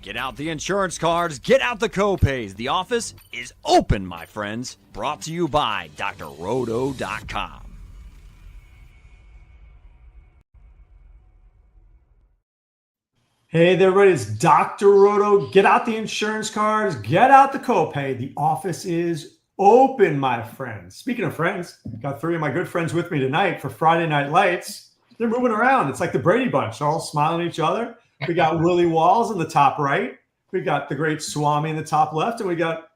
Get out the insurance cards, get out the copays. The office is open, my friends. Brought to you by drroto.com. Hey there, everybody. It's Dr. Roto. Get out the insurance cards, get out the copay. The office is open, my friends. Speaking of friends, got three of my good friends with me tonight for Friday Night Lights. They're moving around. It's like the Brady Bunch. They're all smiling at each other. We got Willie Walls in the top right. We got the Great Swame in the top left. And we got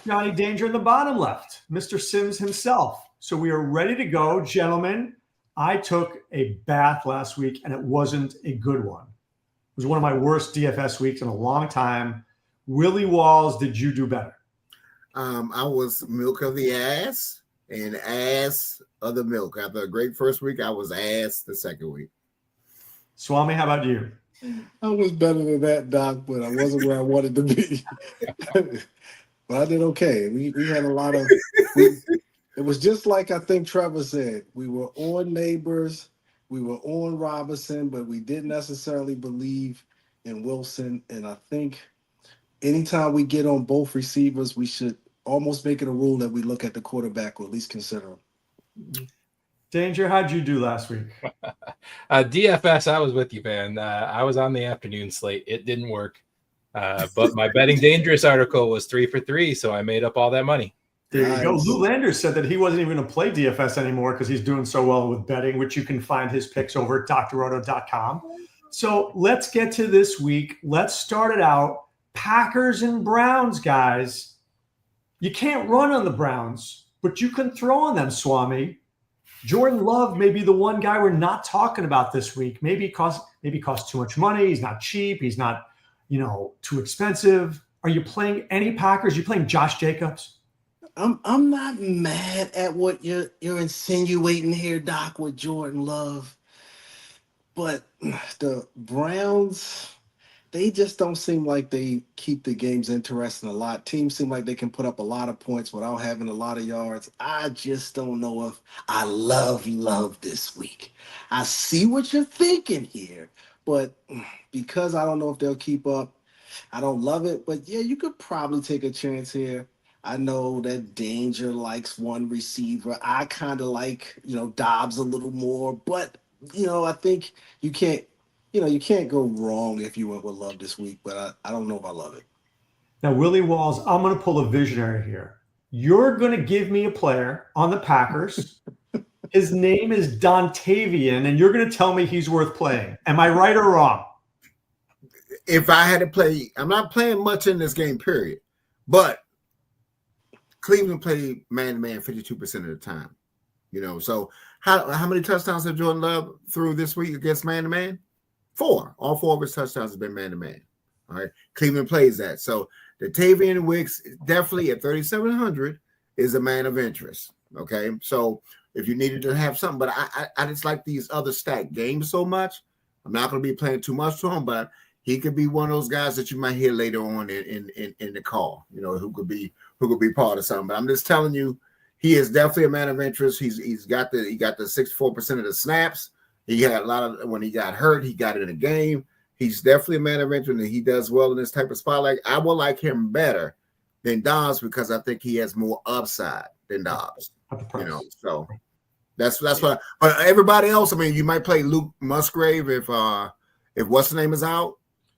Johnny Danger in the bottom left, Mr. Sims himself. So we are ready to go. Gentlemen, I took a bath last week, and it wasn't a good one. It was one of my worst DFS weeks in a long time. Willie Walls, did you do better? I was milk of the ass and ass of the milk. After a great first week, I was ass the second week. Swami, how about you? I was better than that, Doc, but I wasn't where I wanted to be. But I did okay. We had a lot of it was just like I think Trevor said. We were on Neighbors, we were on Robinson, but we didn't necessarily believe in Wilson. And I think anytime we get on both receivers, we should almost make it a rule that we look at the quarterback or at least consider him. Danger, how'd you do last week? DFS, I was with you, man. I was on the afternoon slate. It didn't work. But my Betting Dangerous article was 3 for 3, so I made up all that money. There you go. Lou Landers said that he wasn't even going to play DFS anymore because he's doing so well with betting, which you can find his picks over at drroto.com. So let's get to this week. Let's start it out. Packers and Browns, guys. You can't run on the Browns, but you can throw on them, Swami. Jordan Love may be the one guy we're not talking about this week. Maybe costs too much money. He's not cheap. He's not, too expensive. Are you playing any Packers? Are you playing Josh Jacobs? I'm not mad at what you're insinuating here, Doc, with Jordan Love. But the Browns, they just don't seem like they keep the games interesting a lot. Teams seem like they can put up a lot of points without having a lot of yards. I just don't know if I love Love this week. I see what you're thinking here, but because I don't know if they'll keep up, I don't love it. But yeah, you could probably take a chance here. I know that Danger likes one receiver. I kind of like, Dobbs a little more, but I think you can't go wrong if you went with Love this week, but I don't know if I love it. Now, Willie Walls, I'm going to pull a visionary here. You're going to give me a player on the Packers. His name is Dontavian, and you're going to tell me he's worth playing. Am I right or wrong? If I had to play, I'm not playing much in this game, period. But Cleveland played man-to-man 52% of the time. So how many touchdowns have Jordan Love threw this week against man-to-man? 4. All 4 of his touchdowns have been man-to-man. All right. Cleveland plays that. So the Tavian Wicks definitely at 3,700 is a man of interest. Okay. So if you needed to have something, but I just like these other stacked games so much. I'm not going to be playing too much to him, but he could be one of those guys that you might hear later on in the call, who could be part of something. But I'm just telling you, he is definitely a man of interest. He got the 64% of the snaps. He had a lot of, when he got hurt, he got in a game. He's definitely a man of interest, and he does well in this type of spot. Like, I will like him better than Dobbs because I think he has more upside than Dobbs. So that's what. But everybody else, I mean, you might play Luke Musgrave if what's the name is out.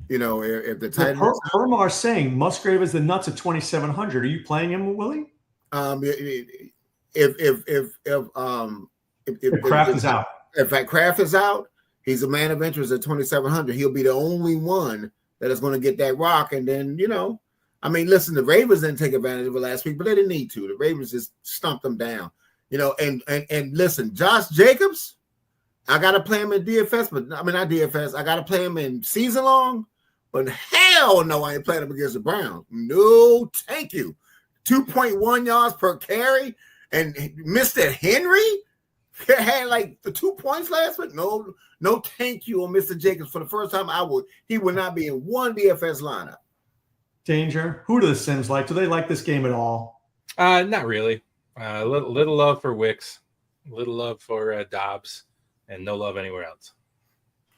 If the tight end. Hermar saying Musgrave is the nuts at 2,700. Are you playing him, Willie? If Kraft is out. In fact, Kraft is out. He's a man of interest at 2,700. He'll be the only one that is going to get that rock. And then, listen, the Ravens didn't take advantage of it last week, but they didn't need to. The Ravens just stumped them down. And listen, Josh Jacobs, I got to play him in DFS, but not DFS. I got to play him in season long, but hell no, I ain't playing him against the Browns. No, thank you. 2.1 yards per carry. And Mr. Henry had like the 2 points last week. No, thank you on Mr. Jacobs. For the first time, he would not be in one DFS lineup. Danger. Who do the Sims like? Do they like this game at all? Not really. Little love for Wicks, little love for Dobbs, and no love anywhere else.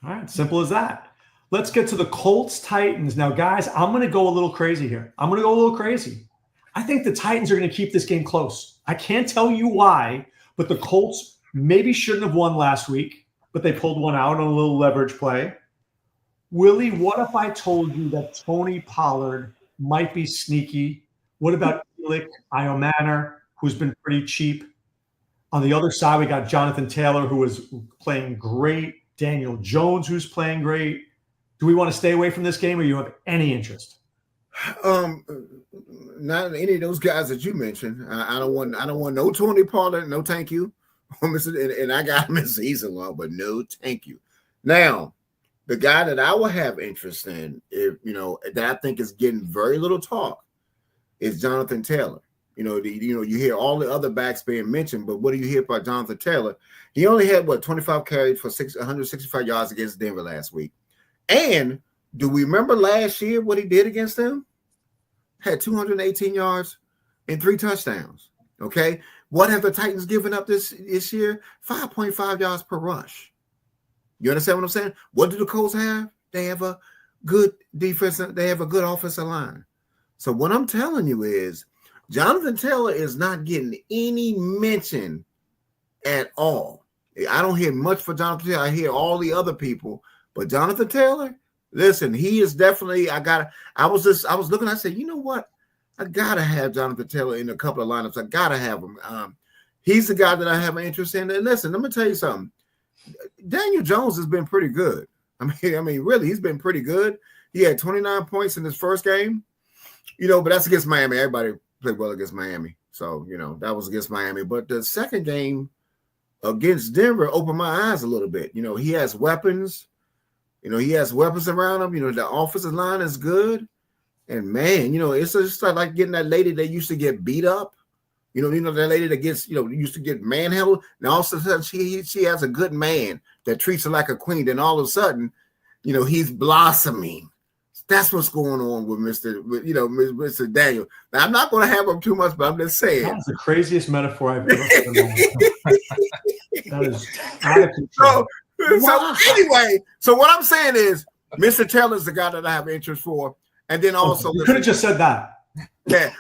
All right, simple as that. Let's get to the Colts Titans. Now, guys, I'm going to go a little crazy here. I think the Titans are going to keep this game close. I can't tell you why, but the Colts maybe shouldn't have won last week, but they pulled one out on a little leverage play. Willie, what if I told you that Tony Pollard might be sneaky? What about Io Manor, who's been pretty cheap? On the other side, we got Jonathan Taylor, who is playing great. Daniel Jones, who's playing great. Do we want to stay away from this game, or you have any interest? Not any of those guys that you mentioned. I don't want no Tony Pollard. No, thank you. And I got him in season long, but no, thank you. Now, the guy that I will have interest in, that I think is getting very little talk, is Jonathan Taylor. You hear all the other backs being mentioned, but what do you hear about Jonathan Taylor? He only had 25 carries for 165 yards against Denver last week. And do we remember last year what he did against them? Had 218 yards and 3 touchdowns. Okay. What have the Titans given up this year? 5.5 yards per rush. You understand what I'm saying? What do the Colts have? They have a good defense. They have a good offensive line. So what I'm telling you is Jonathan Taylor is not getting any mention at all. I don't hear much for Jonathan Taylor. I hear all the other people, but Jonathan Taylor, listen, he is definitely. I was looking. I said, you know what? I gotta have Jonathan Taylor in a couple of lineups. I gotta have him. He's the guy that I have an interest in. And listen, let me tell you something. Daniel Jones has been pretty good. I mean, really, he's been pretty good. He had 29 points in his first game. But that's against Miami. Everybody played well against Miami, so that was against Miami. But the second game against Denver opened my eyes a little bit. He has weapons. He has weapons around him. The offensive line is good. And man, it's just like getting that lady that used to get beat up. That lady that gets, used to get manhandled. Now all of a sudden she has a good man that treats her like a queen. Then all of a sudden, he's blossoming. That's what's going on with Mr. Daniel. Now I'm not going to have him too much, but I'm just saying. That's the craziest metaphor I've ever heard. That is out of control. So anyway, so what I'm saying is Mr. Taylor's the guy that I have interest for. And then also you could have just said that. Yeah,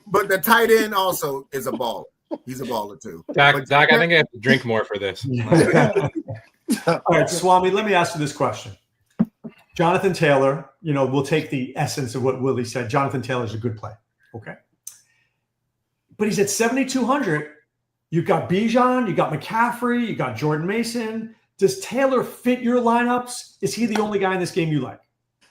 but the tight end also is a baller. He's a baller too. Doc, I think I have to drink more for this. All right, Swami, let me ask you this question. Jonathan Taylor, we'll take the essence of what Willie said. Jonathan Taylor's a good play. Okay. But he's at 7,200. You've got Bijan, you got McCaffrey, you got Jordan Mason. Does Taylor fit your lineups? Is he the only guy in this game you like?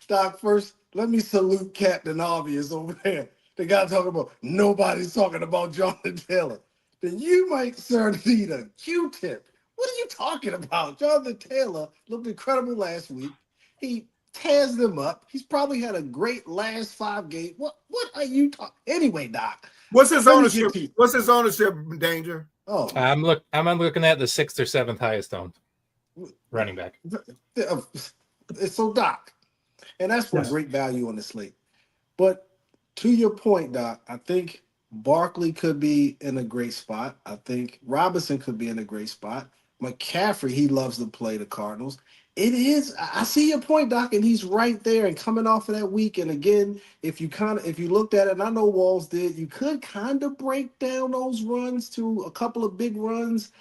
Doc, first, let me salute Captain Obvious over there. The guy talking about nobody's talking about Jonathan Taylor. Then you might, sir, need a Q-tip. What are you talking about? Jonathan Taylor looked incredible last week. He tears them up. He's probably had a great last 5 games. What are you talking? Anyway, Doc. What's his ownership? What's his ownership, Danger? Oh, I'm looking at the 6th or 7th highest owned running back. So, Doc, and that's for great value on the slate. But to your point, Doc, I think Barkley could be in a great spot. I think Robinson could be in a great spot. McCaffrey, he loves to play the Cardinals. It is. I see your point, Doc, and he's right there. And coming off of that week, and again, if you looked at it, and I know Walls did, you could kind of break down those runs to a couple of big runs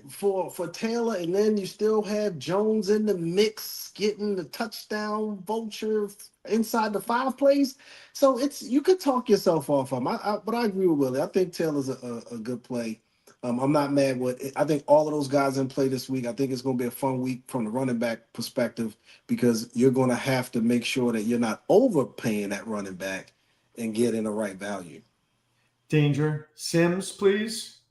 for Taylor, and then you still have Jones in the mix, getting the touchdown vulture inside the 5 plays. So you could talk yourself off of him. But I agree with Willie. I think Taylor's a good play. I'm not mad with it. I think all of those guys in play this week. I think it's going to be a fun week from the running back perspective because you're going to have to make sure that you're not overpaying that running back and getting the right value. Danger. Sims, please.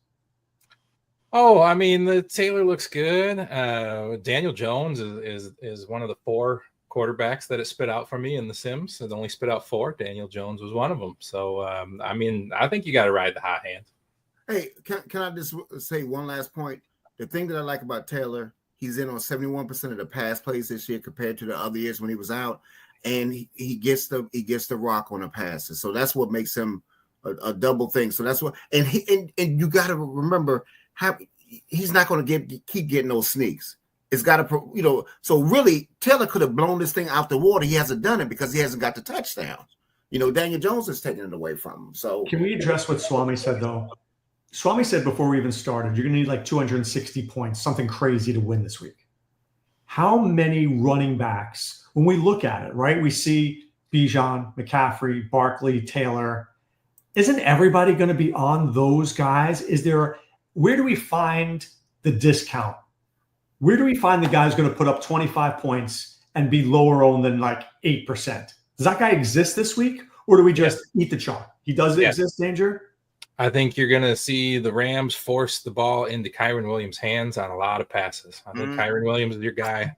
Oh, I mean, the Taylor looks good. Daniel Jones is one of the 4 quarterbacks that it spit out for me in the Sims. It only spit out 4. Daniel Jones was one of them. So, I think you got to ride the hot hand. Hey, can I just say one last point? The thing that I like about Taylor, he's in on 71% of the pass plays this year compared to the other years when he was out, and he gets the rock on the passes. So that's what makes him a double thing. So that's what, and you got to remember, he's not going to keep getting those sneaks. It's got to, so really Taylor could have blown this thing out the water. He hasn't done it because he hasn't got the touchdowns. Daniel Jones is taking it away from him. So can we address what Swami said, though? Swami said before we even started, you're going to need like 260 points, something crazy to win this week. How many running backs, when we look at it, right, we see Bijan, McCaffrey, Barkley, Taylor. Isn't everybody going to be on those guys? Where do we find the discount? Where do we find the guy who's going to put up 25 points and be lower owned than like 8%? Does that guy exist this week, or do we just eat the chalk? He does exist, Danger? I think you're going to see the Rams force the ball into Kyren Williams' hands on a lot of passes. I think Kyren Williams is your guy.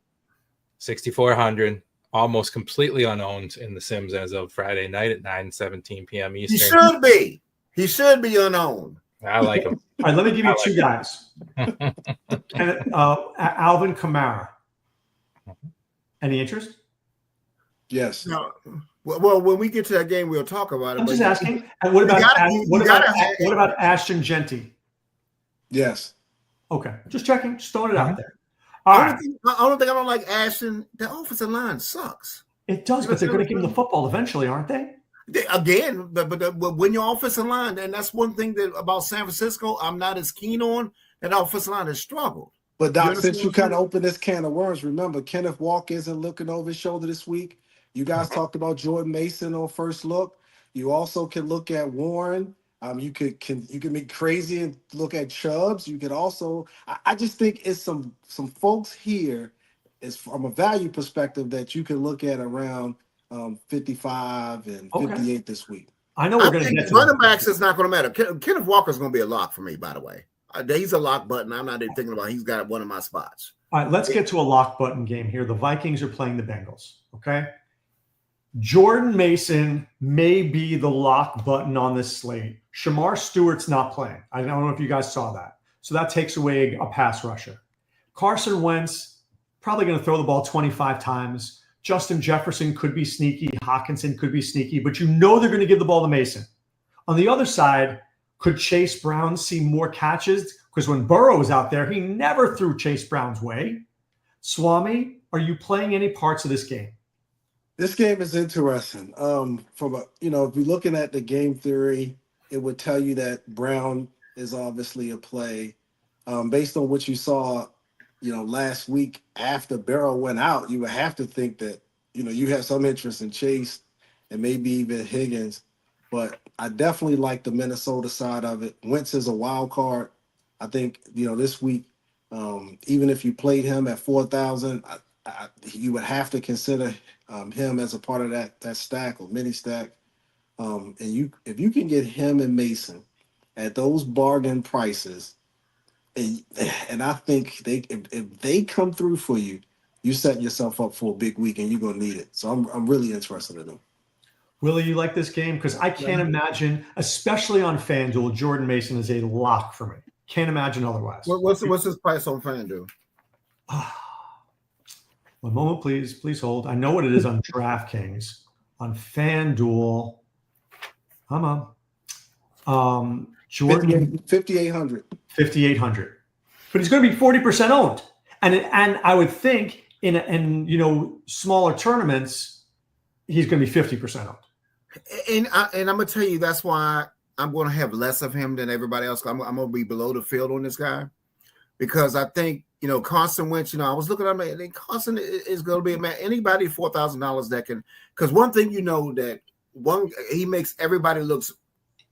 6,400, almost completely unowned in the Sims as of Friday night at 9:17 p.m. Eastern. He should be unowned. I like him. All right, let me give you two guys. Alvin Kamara. Any interest? Yes. No. Well, when we get to that game, we'll talk about it. I'm just asking. And what about Ashton Genty? Yes. Okay, just checking. Just throwing it out there. All right. Only thing I don't like Ashton, the offensive line sucks. It does, but they're going to give him the football eventually, aren't they? Again, but when your offensive line, and that's one thing about San Francisco, I'm not as keen on. That offensive line has struggled. But Doc, since you kind of opened this can of worms, remember Kenneth Walker isn't looking over his shoulder this week. You guys talked about Jordan Mason on first look. You also can look at Warren. You can be crazy and look at Chubbs. You could also. I just think it's some folks here, is from a value perspective that you can look at around 55 and 58 this week. I know we're going to get to running backs. It's not going to matter. Kenneth Walker is going to be a lock for me. By the way, he's a lock button. I'm not even thinking about. He's got one of my spots. All right, let's get to a lock button game here. The Vikings are playing the Bengals. Okay. Jordan Mason may be the lock button on this slate. Shamar Stewart's not playing. I don't know if you guys saw that. So that takes away a pass rusher. Carson Wentz, probably going to throw the ball 25 times. Justin Jefferson could be sneaky. Hawkinson could be sneaky. But they're going to give the ball to Mason. On the other side, could Chase Brown see more catches? Because when Burrow was out there, he never threw Chase Brown's way. Swami, are you playing any parts of this game? This game is interesting. If you're looking at the game theory, it would tell you that Brown is obviously a play. Based on what you saw, last week after Burrow went out, you would have to think that, you have some interest in Chase and maybe even Higgins. But I definitely like the Minnesota side of it. Wentz is a wild card. I think, this week, even if you played him at 4,000, you would have to consider him as a part of that stack or mini stack. And if you can get him and Mason at those bargain prices, and I think if they come through for you, you're setting yourself up for a big week, and you're gonna need it. So I'm really interested in them. Willie, you like this game? Because I can't imagine, especially on FanDuel, Jordan Mason is a lock for me. Can't imagine otherwise. What's his price on FanDuel? One moment, please. Please hold. I know what it is on DraftKings. On FanDuel, come on. Jordan 5,800. 5,800. But he's going to be 40% owned. And I would think in smaller tournaments, he's going to be 50% owned. And I'm going to tell you, that's why I'm going to have less of him than everybody else. I'm going to be below the field on this guy, because I think, Carson Wentz, I was looking at him, I think Carson is going to be a man. Anybody $4,000 that can, because one thing that he makes everybody looks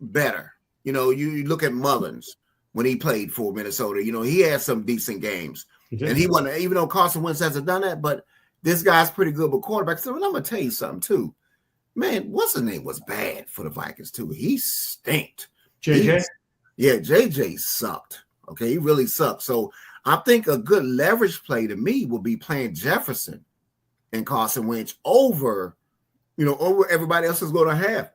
better. You look at Mullins when he played for Minnesota. He had some decent games, and he won. Even though Carson Wentz hasn't done that, but this guy's pretty good with quarterbacks. So I'm going to tell you something too, man. What's his name was bad for the Vikings too. He stinked. JJ. JJ sucked. Okay, he really sucked. So I think a good leverage play to me would be playing Jefferson and Carson Wentz over everybody else is going to have.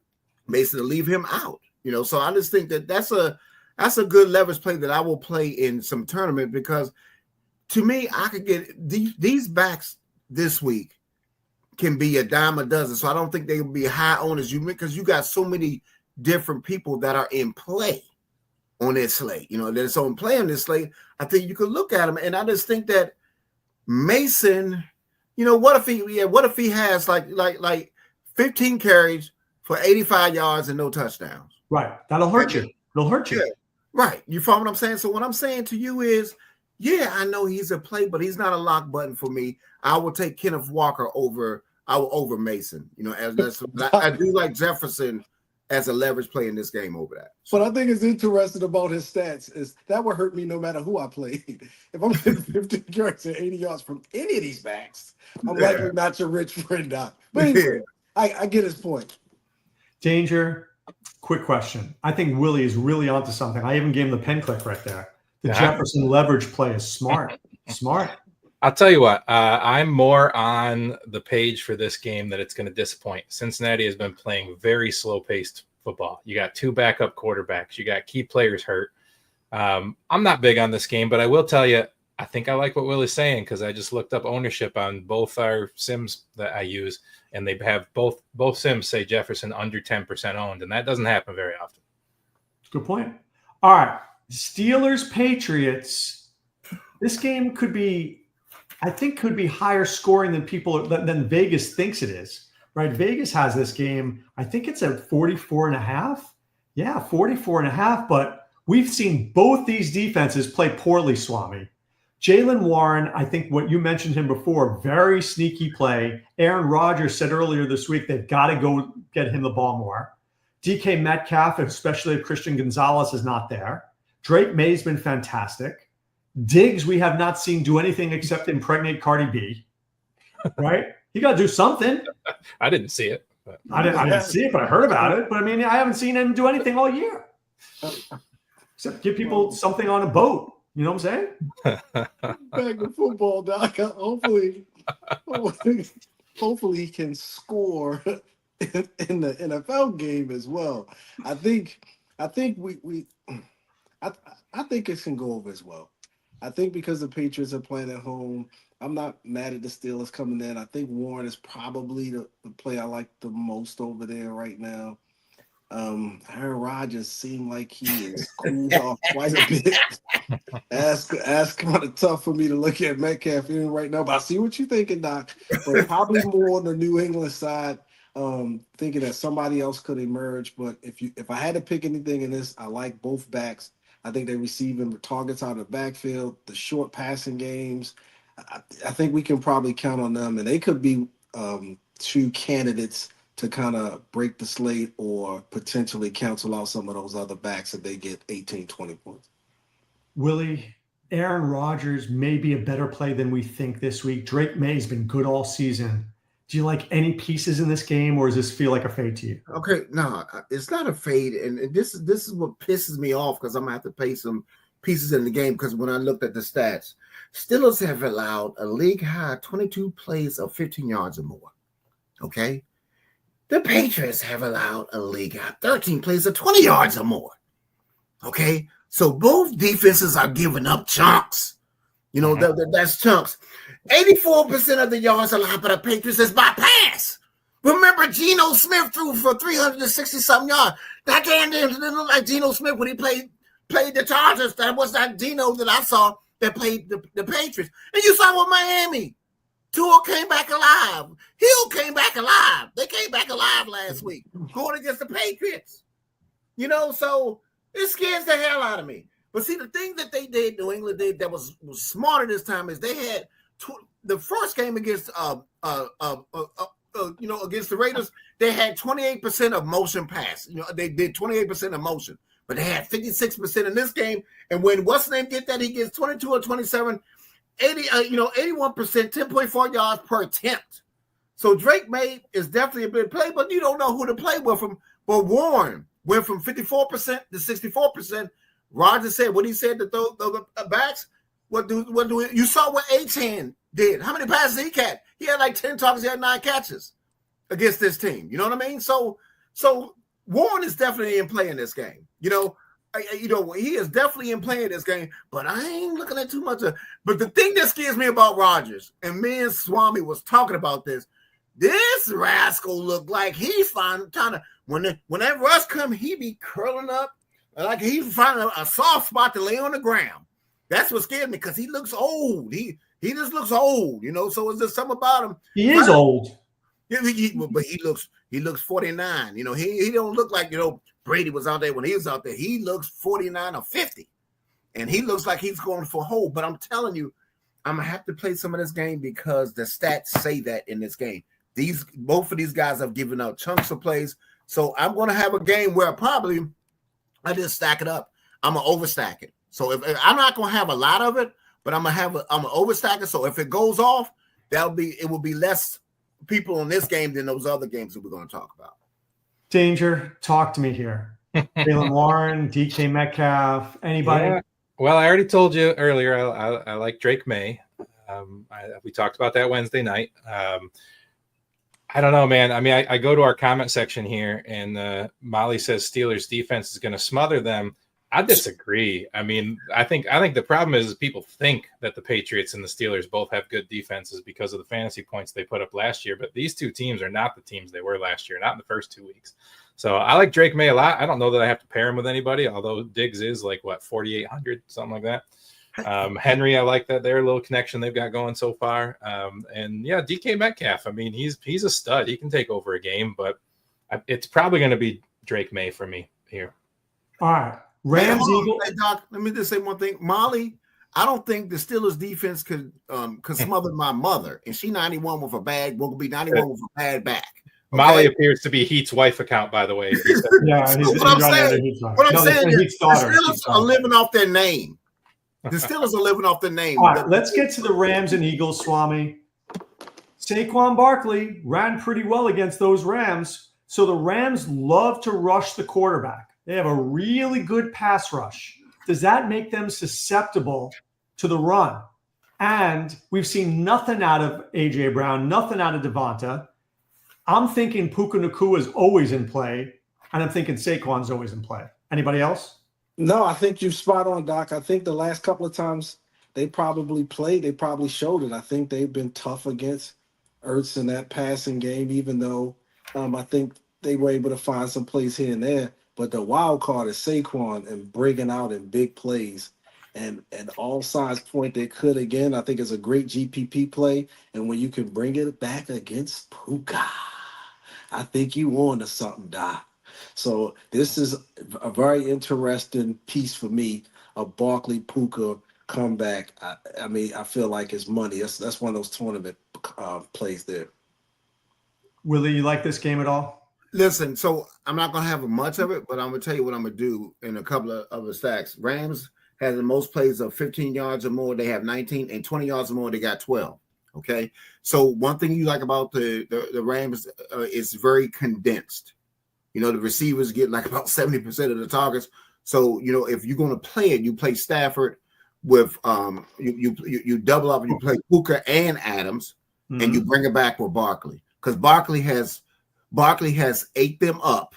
Basically, leave him out. So I just think that's a good leverage play that I will play in some tournament, because to me, I could get these backs this week can be a dime a dozen. So I don't think they will be high owners because you got so many different people that are in play on this slate. That's on play on this slate. I think you could look at them, and I just think that Mason, what if he has like 15 carries for 85 yards and no touchdowns? Right. That'll hurt you. It'll hurt you. Yeah. Right. You follow what I'm saying? So what I'm saying to you is, yeah, I know he's a play, but he's not a lock button for me. I will take Kenneth Walker over Mason. I do like Jefferson as a leverage play in this game over that. But I think it's interesting about his stats is that would hurt me no matter who I played. If I'm getting 50 yards and 80 yards from any of these backs, I'm likely not your rich friend, Doc. But anyway, I get his point. Danger, quick question. I think Willie is really onto something. I even gave him the pen click right there. The Jefferson leverage play is smart. Smart. I'll tell you what, I'm more on the page for this game that it's going to disappoint. Cincinnati has been playing very slow-paced football. You got 2 backup quarterbacks. You got key players hurt. I'm not big on this game, but I will tell you, I think I like what Willie's saying because I just looked up ownership on both our sims that I use, and they have both sims say Jefferson under 10% owned, and that doesn't happen very often. Good point. All right. Steelers-Patriots. This game could be higher scoring than Vegas thinks it is, right? Vegas has this game. I think it's at 44.5. Yeah, 44.5. But we've seen both these defenses play poorly, Swami. Jaylen Warren, I think what you mentioned him before, very sneaky play. Aaron Rodgers said earlier this week they've got to go get him the ball more. DK Metcalf, especially if Christian Gonzalez is not there. Drake May's been fantastic. Diggs, we have not seen do anything except impregnate Cardi B, right? He got to do something. I didn't see it. But. I didn't see it, but I heard about it. But I mean, I haven't seen him do anything all year except give people something on a boat. You know what I'm saying? Back to football, Doc. Hopefully he can score in the NFL game as well. I think it can go over as well. I think because the Patriots are playing at home, I'm not mad at the Steelers coming in. I think Warren is probably the play I like the most over there right now. Aaron Rodgers seemed like he is cooled off quite a bit. That's kind of tough for me to look at Metcalf in right now, but I see what you're thinking, Doc. But probably more on the New England side, thinking that somebody else could emerge. But if I had to pick anything in this, I like both backs. I think they're receiving targets out of the backfield, the short passing games. I think we can probably count on them, and they could be 2 candidates to kind of break the slate or potentially cancel out some of those other backs if they get 18, 20 points. Willie, Aaron Rodgers may be a better play than we think this week. Drake May's been good all season. Do you like any pieces in this game, or does this feel like a fade to you? Okay, no, it's not a fade, and this is what pisses me off because I'm gonna have to pay some pieces in the game because when I looked at the stats, Steelers have allowed a league high 22 plays of 15 yards or more. Okay, the Patriots have allowed a league high 13 plays of 20 yards or more. Okay, so both defenses are giving up chunks. You know, that's chunks. 84% of the yards allowed by the Patriots is by pass. Remember, Geno Smith threw for 360-something yards. That damn didn't look like Geno Smith when he played the Chargers. That was that Geno that I saw that played the Patriots. And you saw with Miami. Tua came back alive. Hill came back alive. They came back alive last week going against the Patriots. You know, so it scares the hell out of me. But see, the thing that they did, New England did that was smarter this time is they had the first game against against the Raiders, they had 28% of motion pass. You know, they did 28% of motion, but they had 56% in this game. And when what's name get that, he gets 22 or 27, 81%, 10.4 yards per attempt. So Drake May is definitely a big play, but you don't know who to play with him. But Warren went from 54% to 64%. Rodgers said what he said to the backs. What do you saw what Achane did? How many passes did he catch? He had like 10 targets. He had 9 catches against this team. You know what I mean? So Warren is definitely in play in this game. He is definitely in play in this game. But I ain't looking at too much of. But the thing that scares me about Rodgers, and me and Swami was talking about this. This rascal looked like he's trying to when that rush come, he be curling up like he's finding a soft spot to lay on the ground. That's what scared me because he looks old. He just looks old, So is there something about him? He is old. But he looks 49. He don't look like Brady was out there when he was out there. He looks 49 or 50, and he looks like he's going for hold. But I'm telling you, I'm gonna have to play some of this game because the stats say that in this game. Both of these guys have given out chunks of plays, so I'm gonna have a game where probably I just stack it up. I'm gonna overstack it. So if I'm not gonna have a lot of it, but I'm gonna overstack it. So if it goes off, it will be less people in this game than those other games that we're going to talk about. Danger, talk to me here. Jaylen Warren, DK Metcalf, anybody? Yeah. Well, I already told you earlier. I like Drake May. We talked about that Wednesday night. I don't know, man. I mean, I go to our comment section here, and Molly says Steelers defense is going to smother them. I disagree. I mean, I think the problem is people think that the Patriots and the Steelers both have good defenses because of the fantasy points they put up last year. But these two teams are not the teams they were last year, not in the first 2 weeks. So I like Drake May a lot. I don't know that I have to pair him with anybody, although Diggs is like, 4,800, something like that. Henry, I like that. Their little connection they've got going so far. And yeah, DK Metcalf. I mean, he's a stud. He can take over a game, but it's probably going to be Drake May for me here. All right. Rams, Eagles. Hey, Doc, let me just say one thing. Molly, I don't think the Steelers defense could smother my mother, and she 91 with a bad, will be 91 with a bad back. Okay? Molly appears to be Heat's wife account, by the way. Yeah, what I'm saying is the Steelers are living off their name. The Steelers are living off their name. All right, let's get to the Rams and Eagles, Swami. Saquon Barkley ran pretty well against those Rams, so the Rams love to rush the quarterback. They have a really good pass rush. Does that make them susceptible to the run? And we've seen nothing out of A.J. Brown, nothing out of Devonta. I'm thinking Puka Nacua is always in play, and I'm thinking Saquon's always in play. Anybody else? No, I think you're spot on, Doc. I think the last couple of times they probably played, they probably showed it. I think they've been tough against Ertz in that passing game, even though I think they were able to find some plays here and there. But the wild card is Saquon and breaking out in big plays. And all signs point they could again. I think it's a great GPP play. And when you can bring it back against Puka, I think you on to something, Doc. So this is a very interesting piece for me, a Barkley Puka comeback. I mean, I feel like it's money. That's one of those tournament plays there. Willie, you like this game at all? Listen, so I'm not going to have much of it, but I'm going to tell you what I'm going to do in a couple of other stacks. Rams has the most plays of 15 yards or more. They have 19, and 20 yards or more, they got 12. Okay. So one thing you like about the Rams is very condensed. The receivers get like about 70% of the targets. So, if you're going to play it, you play Stafford with you double up and you play Puka and Adams, and you bring it back with Barkley. Because Barkley has ate them up.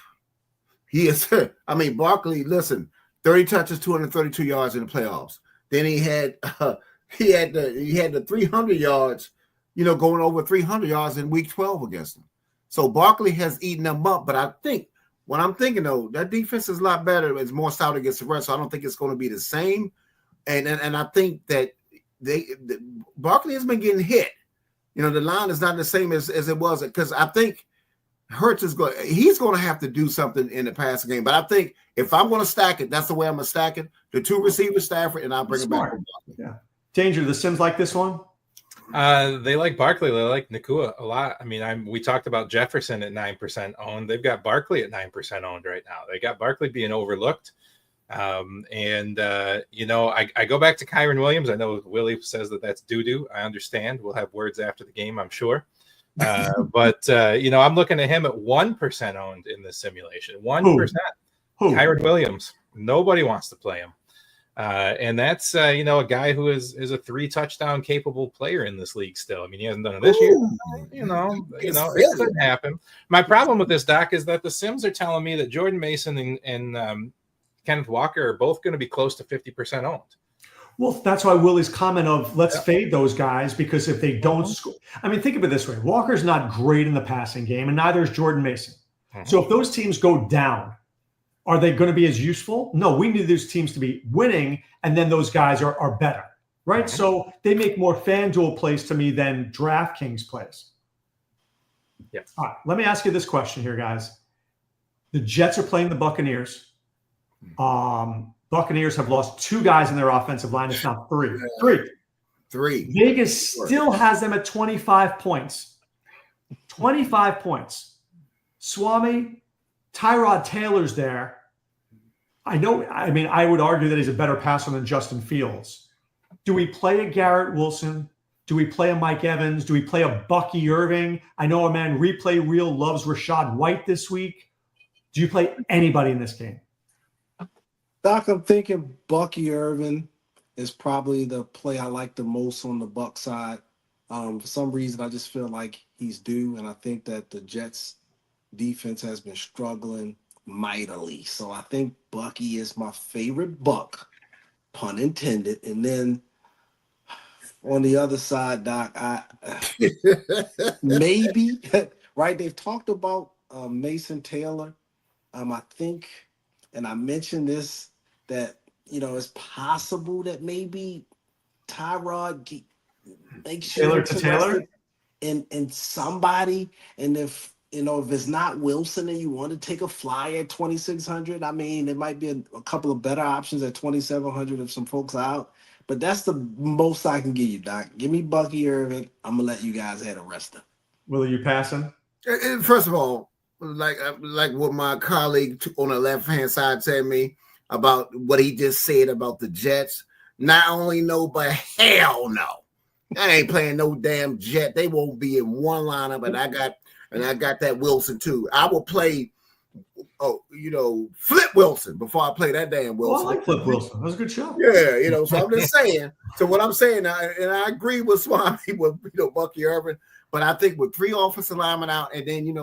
He is, Barkley, listen, 30 touches, 232 yards in the playoffs. Then he had the 300 yards, going over 300 yards in week 12 against them. So Barkley has eaten them up, but I think what I'm thinking though, that defense is a lot better. It's more stout against the rest. So I don't think it's going to be the same. And I think that Barkley has been getting hit. The line is not the same as it was, because I think Hurts he's going to have to do something in the passing game. But I think if I'm going to stack it, that's the way I'm going to stack it. The two receivers, Stafford, and I'll bring it back. Yeah. Danger, the Sims like this one? They like Barkley. They like Nacua a lot. I mean, we talked about Jefferson at 9% owned. They've got Barkley at 9% owned right now. They got Barkley being overlooked. I go back to Kyron Williams. I know Willie says that's doo-doo. I understand. We'll have words after the game, I'm sure. But I'm looking at him at 1% owned in this simulation. 1%. Kyron Williams. Nobody wants to play him. And that's a guy who is a 3-touchdown capable player in this league still. I mean, he hasn't done it this year. It could happen. My problem with this, Doc, is that the Sims are telling me that Jordan Mason and Kenneth Walker are both going to be close to 50% owned. Well, that's why Willie's comment of let's fade those guys, because if they don't score, I mean, think of it this way. Walker's not great in the passing game, and neither is Jordan Mason. So if those teams go down, are they going to be as useful? No, we need those teams to be winning, and then those guys are better. right? So they make more FanDuel plays to me than DraftKings plays. Yeah. All right, let me ask you this question here, guys. The Jets are playing the Buccaneers. Buccaneers have lost 2 guys in their offensive line. It's now 3. 3. Vegas still has them at 25 points. 25 points. Swami, Tyrod Taylor's there. I would argue that he's a better passer than Justin Fields. Do we play a Garrett Wilson? Do we play a Mike Evans? Do we play a Bucky Irving? I know a man Replay Reel loves Rachaad White this week. Do you play anybody in this game? Doc, I'm thinking Bucky Irving is probably the play I like the most on the Buck side. For some reason, I just feel like he's due, and I think that the Jets' defense has been struggling mightily. So I think Bucky is my favorite Buck, pun intended. And then on the other side, Doc, maybe, right? They've talked about Mason Taylor. I think, and I mentioned this, that, it's possible that maybe Tyrod makes you interested in somebody. And if it's not Wilson and you want to take a flyer at 2,600, there might be a couple of better options at 2,700 if some folks are out. But that's the most I can give you, Doc. Give me Bucky Irving. I'm going to let you guys have the rest of it. Will, you passing? First of all, like what my colleague on the left-hand side said to me about what he just said about the Jets. Not only no, but hell no. I ain't playing no damn Jet. They won't be in one lineup, and I got that Wilson too. I will play, Flip Wilson before I play that damn Wilson. Oh, I like Flip Wilson. That was a good show. Yeah, so I'm just saying. So what I'm saying, and I agree with Swami with Bucky Irving, but I think with 3 offensive linemen out, and then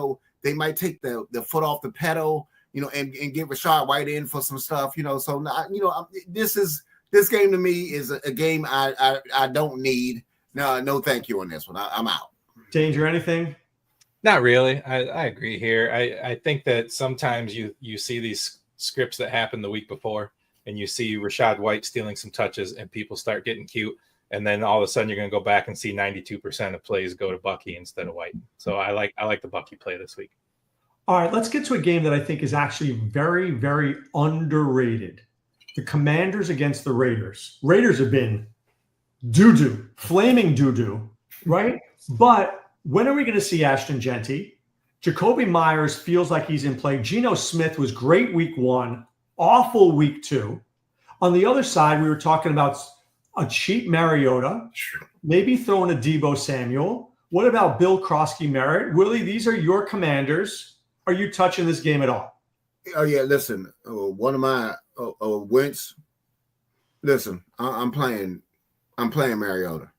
they might take the foot off the pedal, and get Rachaad White in for some stuff, So this game to me is a game I don't need. No, thank you on this one. I'm out. Danger, anything? Not really. I agree here. I think that sometimes you see these scripts that happen the week before, and you see Rachaad White stealing some touches, and people start getting cute, and then all of a sudden you're going to go back and see 92% of plays go to Bucky instead of White. So I like the Bucky play this week. All right, let's get to a game that I think is actually very, very underrated. The Commanders against the Raiders. Raiders have been doo-doo, flaming doo-doo, right? But when are we going to see Ashton Genty? Jacoby Myers feels like he's in play. Geno Smith was great week 1, awful week 2. On the other side, we were talking about a cheap Mariota, maybe throwing a Deebo Samuel. What about Bill Krosky-Merritt? Willie, these are your Commanders. Are you touching this game at all? Oh, yeah, listen, one of my Wentz, listen, I'm playing Mariota.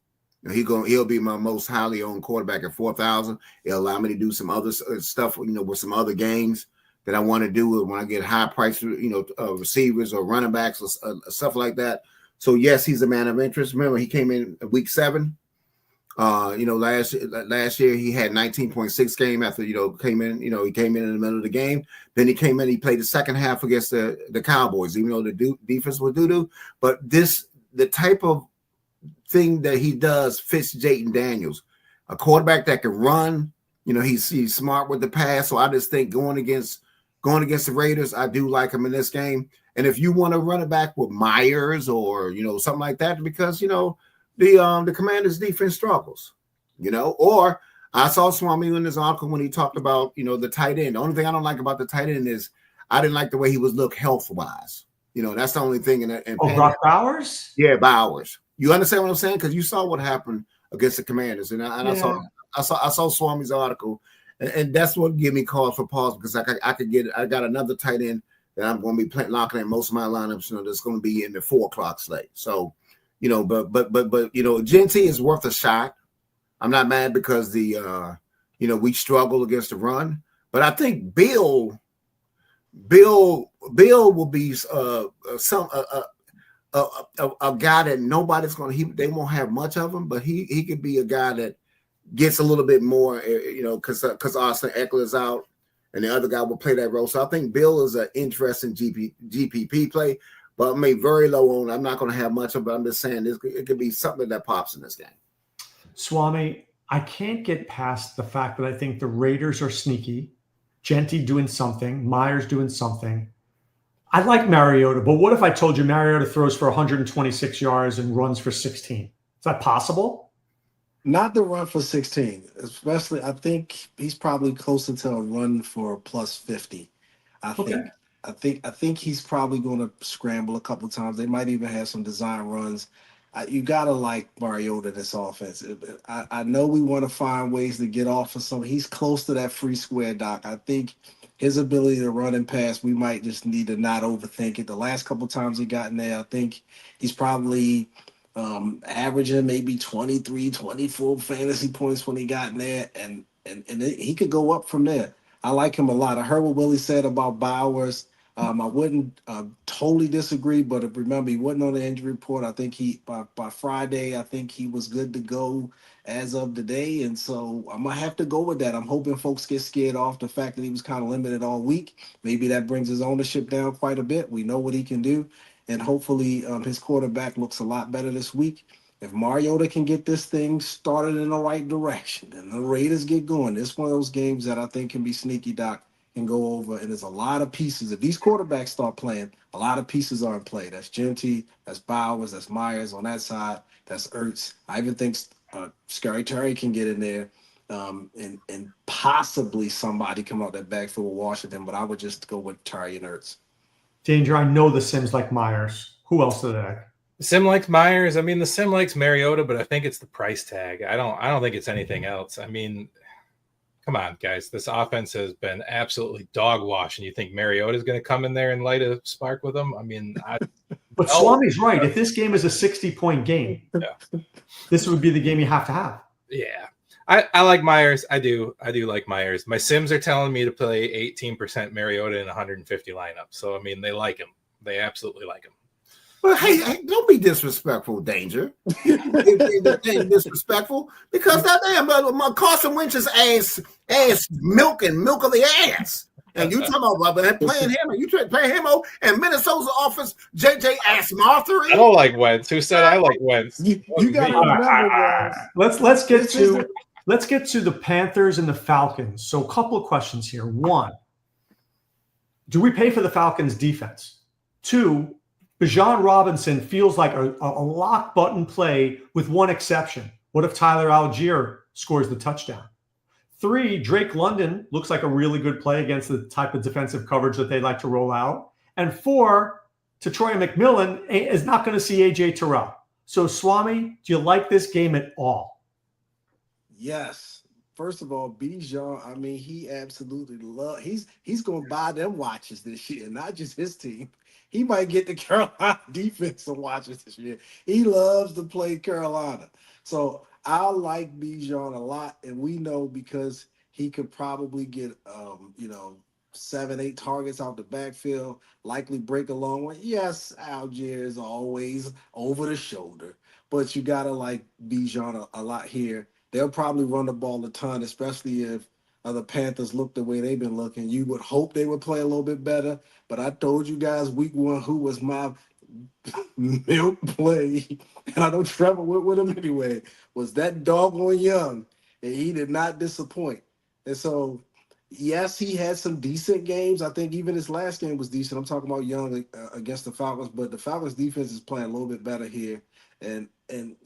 He'll be my most highly owned quarterback at 4,000. It'll allow me to do some other stuff, with some other games that I want to do when I get high priced, receivers or running backs or stuff like that. So yes, he's a man of interest. Remember, he came in week 7. Last year he had 19.6 game after he came in in the middle of the game. Then he came in, he played the second half against the Cowboys, even though the defense was doo-doo. But the type of thing that he does fits Jayden Daniels, a quarterback that can run. He's smart with the pass. So I just think going against the Raiders, I do like him in this game. And if you want to run it back with Myers or something like that, because the Commanders' defense struggles, Or I saw Swami in his article when he talked about the tight end. The only thing I don't like about the tight end is I didn't like the way he was look health wise. That's the only thing. Brock Bowers? Yeah, Bowers. You understand what I'm saying? Because you saw what happened against the Commanders, and I saw Swami's article, and that's what gave me cause for pause because I got another tight end that I'm going to be locking in most of my lineups. That's going to be in the 4 o'clock slate. So, but Genty is worth a shot. I'm not mad because we struggle against the run, but I think Bill will be a guy that nobody's going to. They won't have much of him, but he could be a guy that gets a little bit more, because Austin Eckler's out, and the other guy will play that role. So I think Bill is an interesting GPP play. but I mean, very low on. I'm not going to have much of it. I'm just saying it could be something that pops in this game. Swami, I can't get past the fact that I think the Raiders are sneaky. Genti doing something, Myers doing something. I like Mariota, but what if I told you Mariota throws for 126 yards and runs for 16? Is that possible? Not the run for 16, especially. I think he's probably closer to a run for plus 50. I Okay. think. I think he's probably going to scramble a couple times. They might even have some design runs. You gotta like Mariota this offense. I know we want to find ways to get off of some. He's close to that free square, Doc. I think his ability to run and pass, we might just need to not overthink it. The last couple times he got in there, I think he's probably averaging maybe 23, 24 fantasy points when he got in there, and he could go up from there. I like him a lot. I heard what Willie said about Bowers. I wouldn't totally disagree, but remember, he wasn't on the injury report. I think by Friday, I think he was good to go as of today, and so I'm gonna have to go with that. I'm hoping folks get scared off the fact that he was kind of limited all week. Maybe that brings his ownership down quite a bit. We know what he can do, and hopefully his quarterback looks a lot better this week. If Mariota can get this thing started in the right direction and the Raiders get going, it's one of those games that I think can be sneaky, Doc, and go over. And there's a lot of pieces. If these quarterbacks start playing, a lot of pieces are in play. That's Genti, that's Bowers, that's Myers on that side, that's Ertz. I even think Scary Terry can get in there, and possibly somebody come out that backfield with Washington, but I would just go with Terry and Ertz. Danger, I know the Sims like Myers. Who else did that? The sim likes Myers. I mean, the sim likes Mariota, but I think it's the price tag. I don't think it's anything else. I mean, come on, guys. This offense has been absolutely dog wash, and you think Mariota is going to come in there and light a spark with them? I mean, but Swami's right. If this game is a 60-point game, this would be the game you have to have. Yeah. I like Myers. I do like Myers. My Sims are telling me to play 18% Mariota in 150 lineup. So, I mean, they like him. They absolutely like him. Well, hey, don't be disrespectful, Danger. Disrespectful because that damn Carson Wentz's ass milk of the ass. And you talking about playing him, and you playing him over, and Minnesota's offense, JJ ass Martha. I don't like Wentz. Who said I like Wentz? You got to remember, guys. Let's get to the Panthers and the Falcons. So, a couple of questions here. One, do we pay for the Falcons' defense? Two, Bijan Robinson feels like a lock button play with one exception. What if Tyler Algier scores the touchdown? Three, Drake London looks like a really good play against the type of defensive coverage that they like to roll out. And four, Troy McMillan is not going to see A.J. Terrell. So, Swami, do you like this game at all? Yes. First of all, Bijan, I mean, he absolutely he's going to buy them watches this year, not just his team. He might get the Carolina defense some watches this year. He loves to play Carolina. So I like Bijan a lot, and we know because he could probably get 7-8 targets out the backfield, likely break a long one. Yes, Algier is always over the shoulder, but you got to like Bijan a lot here. They'll probably run the ball a ton, especially if the Panthers look the way they've been looking. You would hope they would play a little bit better, but I told you guys week one who was my milk play, and I know Trevor went with him anyway, was that doggone Young, and he did not disappoint. And so, yes, he had some decent games. I think even his last game was decent. I'm talking about Young against the Falcons, but the Falcons defense is playing a little bit better here, and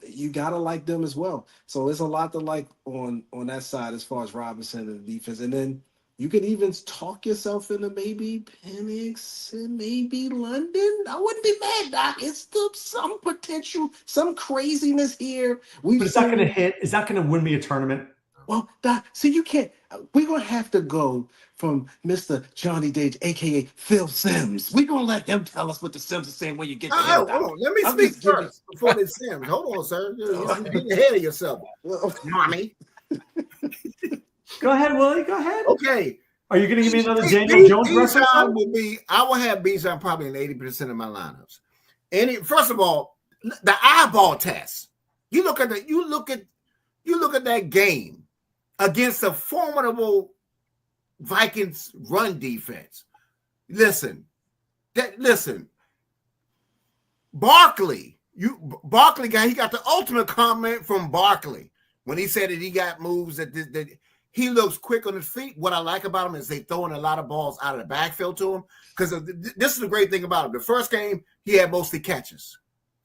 you gotta like them as well. So there's a lot to like on that side as far as Robinson and the defense, and then you can even talk yourself into maybe Penix and maybe London. I wouldn't be mad, Doc. It's still some potential, some craziness here. But is that going to hit? Is that going to win me a tournament? Well, Doc, see, you can't. We're going to have to go from Mr. Johnny Dage, a.k.a. Phil Sims. We're going to let him tell us what the Sims are saying when you get to him. Hold on. Let me speak first before the Sims. Hold on, sir. You're getting ahead of yourself, mommy. Go ahead, Willie. Go ahead. Okay. Are you going to give me another Daniel Jones reference? I will have Bijan probably in 80% of my lineups. First of all, the eyeball test. You look at that game against a formidable Vikings run defense. Listen. Barkley. Barkley he got the ultimate comment from Barkley when he said that he got moves that he looks quick on his feet. What I like about him is they throwing a lot of balls out of the backfield to him, because this is the great thing about him. The first game, he had mostly catches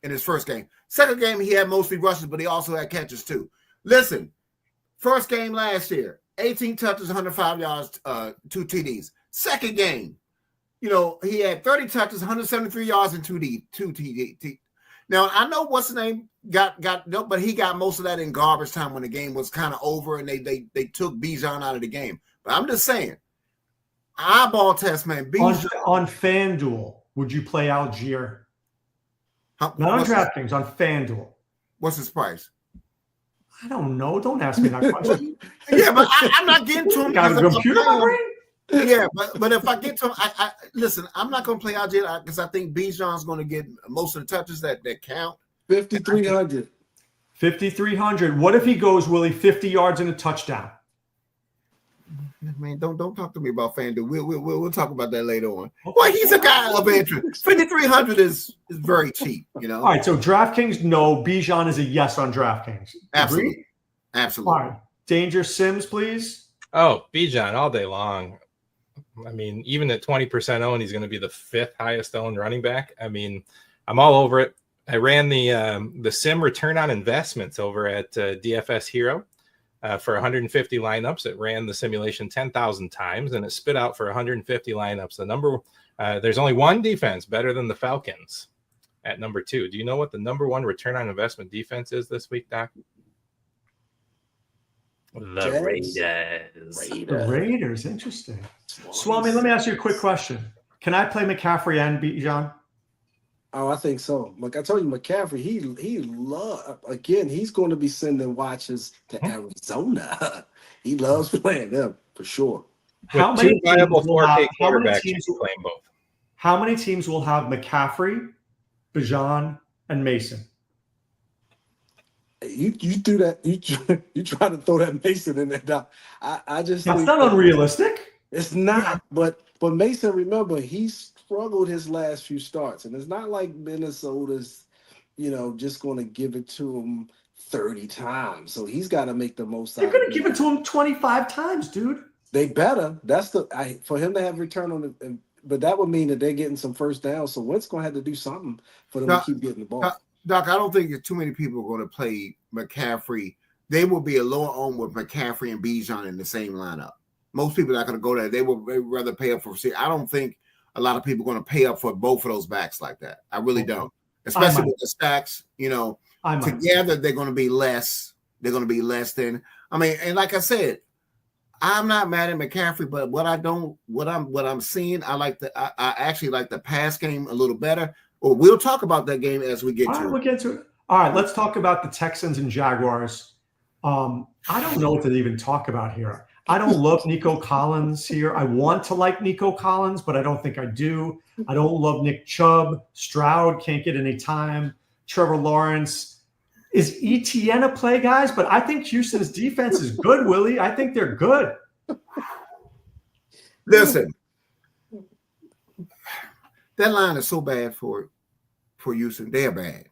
in his first game. Second game, he had mostly rushes, but he also had catches too. Listen, first game last year, 18 touches, 105 yards, 2 TDs. Second game, he had 30 touches, 173 yards, and 2 TD. Now, I know what's the name got no, but he got most of that in garbage time when the game was kind of over and they took Bijan out of the game. But I'm just saying, eyeball test, man. Bijan. On FanDuel, would you play Algier? Not on DraftKings, on FanDuel. What's his price? I don't know. Don't ask me that question. Yeah, but I'm not getting to him. Got a computer brain? Yeah, but if I get to him, I listen, I'm not going to play Algier because I think Bijan's going to get most of the touches that count. 5,300. 5,300. What if he goes, Willie, 50 yards and a touchdown? Man, don't talk to me about FanDuel. We'll talk about that later on. Well, he's a guy of interest. 5,300 is very cheap, All right, so DraftKings, no. Bijan is a yes on DraftKings. Absolutely. Absolutely. All right. Danger Sims, please. Oh, Bijan all day long. I mean, even at 20% owned, he's going to be the 5th highest owned running back. I mean, I'm all over it. I ran the sim return on investments over at DFS Hero for 150 lineups. It ran the simulation 10,000 times, and it spit out for 150 lineups. The number there's only one defense better than the Falcons at number 2. Do you know what the number 1 return on investment defense is this week, Doc? The Raiders. The Raiders, interesting. Swami, let me ask you a quick question. Can I play McCaffrey and Bijan? Oh, I think so. Like I told you, McCaffrey, he's going to be sending watches to Arizona. He loves playing them for sure. How many viable 4K quarterbacks playing both? How many teams will have McCaffrey, Bijan, and Mason? You do that. You try to throw that Mason in there, Doc. I just that's not unrealistic. It's not, but Mason, remember, he struggled his last few starts, and it's not like Minnesota's, just going to give it to him 30 times. So he's got to make the most out of it. They're going to give it to him 25 times, dude. They better. That's for him to have return on it, but that would mean that they're getting some first down. So Wentz going to have to do something for them to keep getting the ball. Doc, I don't think too many people are going to play McCaffrey. They will be a lower owned with McCaffrey and Bijan in the same lineup. Most people are not going to go there. They would rather pay up for. I don't think a lot of people are going to pay up for both of those backs like that. I really don't. Especially with the stacks, together they're going to be less. They're going to be less than. I mean, and like I said, I'm not mad at McCaffrey, but what I'm seeing, I actually like the pass game a little better. Well, we'll talk about that game as we get to it. We'll get to it. All right, let's talk about the Texans and Jaguars. I don't know what to even talk about here. I don't love Nico Collins here. I want to like Nico Collins, but I don't think I do. I don't love Nick Chubb. Stroud can't get any time. Trevor Lawrence. Is ETN a play, guys? But I think Houston's defense is good, Willie. I think they're good. Listen, that line is so bad for Houston. They're bad.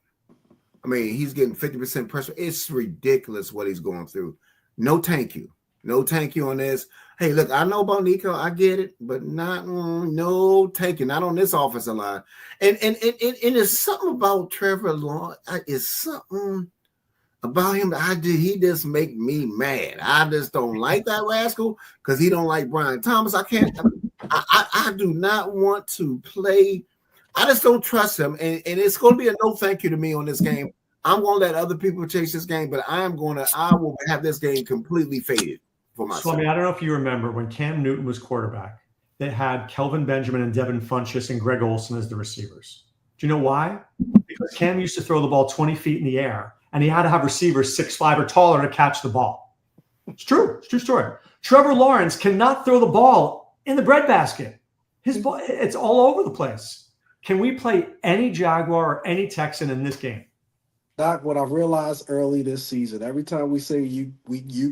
I mean, he's getting 50% pressure. It's ridiculous what he's going through. No, thank you. No, thank you on this. Hey, look, I know about Nico. I get it, but no, thank you. Not on this offensive line. And there's something about Trevor Lawrence. It's something about him that he just make me mad. I just don't like that rascal because he don't like Brian Thomas. I do not want to play. I just don't trust him. And it's going to be a no thank you to me on this game. I'm going to let other people chase this game, but I will have this game completely faded for myself. So, I don't know if you remember when Cam Newton was quarterback, they had Kelvin Benjamin and Devin Funchess and Greg Olsen as the receivers. Do you know why? Because Cam used to throw the ball 20 feet in the air, and he had to have receivers 6'5" or taller to catch the ball. It's true. It's a true story. Trevor Lawrence cannot throw the ball in the breadbasket. It's all over the place. Can we play any Jaguar or any Texan in this game? Doc, what I've realized early this season, every time we say you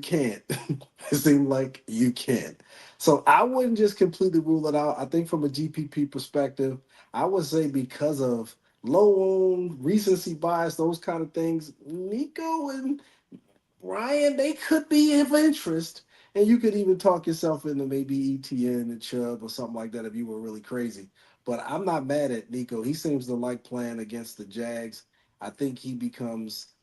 can't, it seems like you can't. So I wouldn't just completely rule it out. I think from a GPP perspective, I would say because of low on recency bias, those kind of things, Nico and Ryan, they could be of interest. And you could even talk yourself into maybe ETN and Chubb or something like that if you were really crazy. But I'm not mad at Nico. He seems to like playing against the Jags. I think he becomes